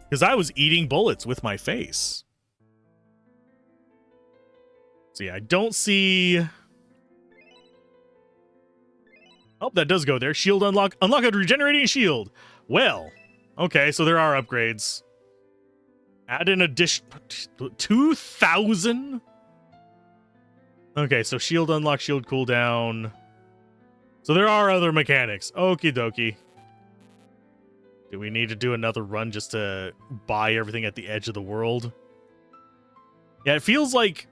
Because I was eating bullets with my face. So yeah, I don't see... Oh, that does go there. Shield unlock. Unlock a regenerating shield. Well, okay, so there are upgrades. Add in addition... 2,000? Okay, so shield unlock, shield cooldown. So there are other mechanics. Okie dokie. Do we need to do another run just to buy everything at the edge of the world? Yeah, it feels like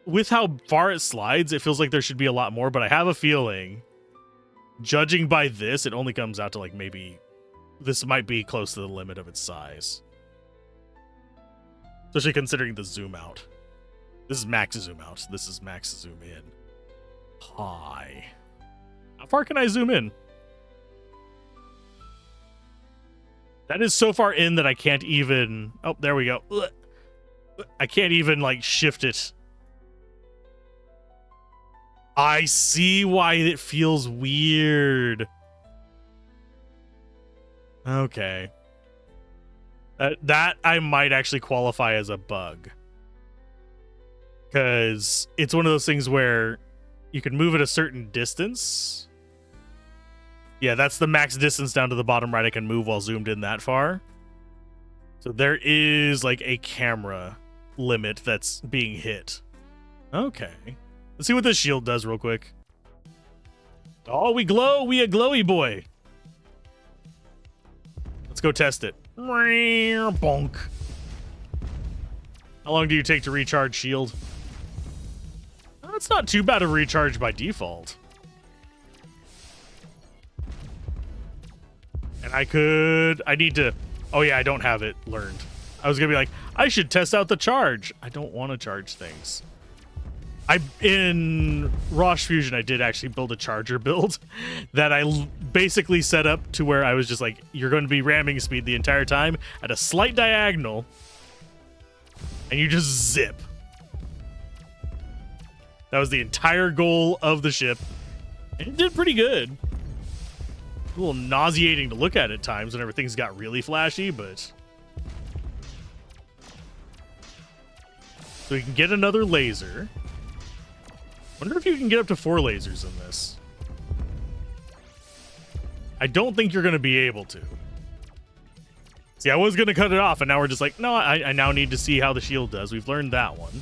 with how far it slides, it feels like there should be a lot more, but I have a feeling, judging by this, it only comes out to like maybe this might be close to the limit of its size. Especially considering the zoom out. This is max zoom out. This is max zoom in. Hi. How far can I zoom in? That is so far in that I can't even... Oh, there we go. I can't even, like, shift it. I see why it feels weird. Okay. That I might actually qualify as a bug. Because it's one of those things where you can move at a certain distance. Yeah, that's the max distance down to the bottom right I can move while zoomed in that far. So there is like a camera limit that's being hit. Okay. Let's see what this shield does real quick. Oh, we glow. We a glowy boy. Let's go test it. Bonk. How long do you take to recharge shield? That's not too bad of a recharge by default. And I need to, oh yeah, I don't have it learned. I was gonna be like, I should test out the charge. I don't want to charge things. In Rosh Fusion, I did actually build a charger build that I basically set up to where I was just like, you're going to be ramming speed the entire time at a slight diagonal, and you just zip. That was the entire goal of the ship, and it did pretty good. A little nauseating to look at times whenever things got really flashy, but... So we can get another laser. Wonder if you can get up to 4 lasers in this. I don't think you're going to be able to. See, I was going to cut it off, and now we're just like, no, I now need to see how the shield does. We've learned that one.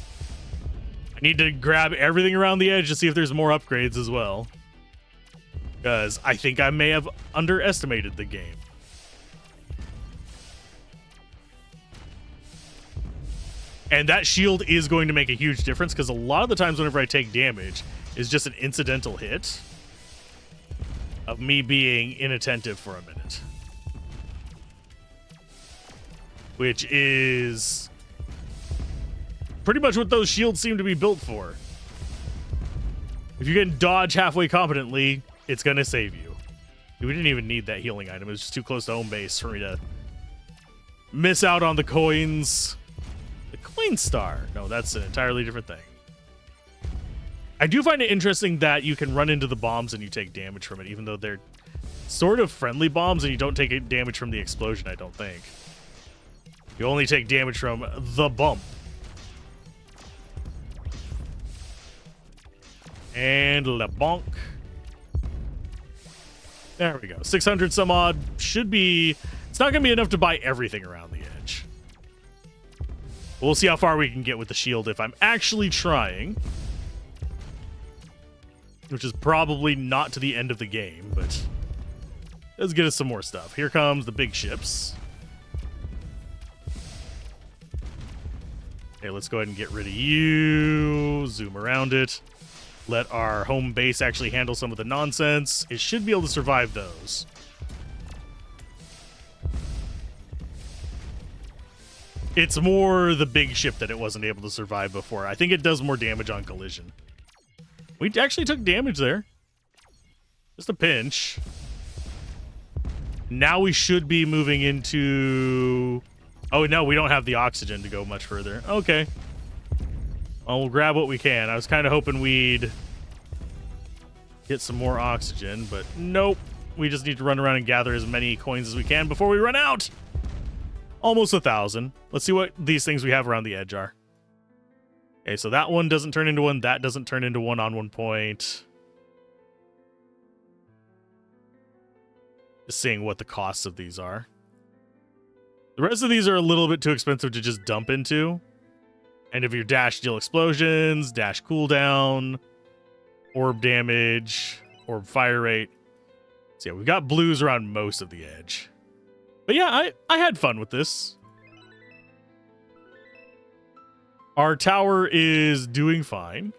I need to grab everything around the edge to see if there's more upgrades as well. Because I think I may have underestimated the game. And that shield is going to make a huge difference, because a lot of the times whenever I take damage is just an incidental hit of me being inattentive for a minute. Which is pretty much what those shields seem to be built for. If you can dodge halfway competently, it's going to save you. We didn't even need that healing item. It was just too close to home base for me to miss out on the coins. The coin star. No, that's an entirely different thing. I do find it interesting that you can run into the bombs and you take damage from it, even though they're sort of friendly bombs and you don't take damage from the explosion, I don't think. You only take damage from the bump. And le bonk. There we go. 600 some odd should be... It's not going to be enough to buy everything around the edge. We'll see how far we can get with the shield if I'm actually trying. Which is probably not to the end of the game, but... Let's get us some more stuff. Here comes the big ships. Okay, let's go ahead and get rid of you. Zoom around it. Let our home base actually handle some of the nonsense. It should be able to survive those. It's more the big ship that it wasn't able to survive before. I think it does more damage on collision. We actually took damage there. Just a pinch. Now we should be moving into... Oh, no, we don't have the oxygen to go much further. Okay. Well, we'll grab what we can. I was kind of hoping we'd get some more oxygen, but nope. We just need to run around and gather as many coins as we can before we run out. Almost 1,000. Let's see what these things we have around the edge are. Okay, so that one doesn't turn into one. That doesn't turn into one on one point. Just seeing what the costs of these are. The rest of these are a little bit too expensive to just dump into. And if your dash deal explosions, dash cooldown, orb damage, orb fire rate. So yeah, we've got blues around most of the edge. But yeah, I had fun with this. Our tower is doing fine.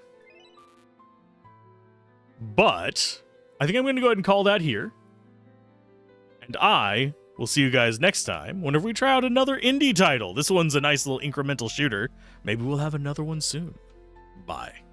But I think I'm going to go ahead and call that here. And I will see you guys next time whenever we try out another indie title. This one's a nice little incremental shooter. Maybe we'll have another one soon. Bye.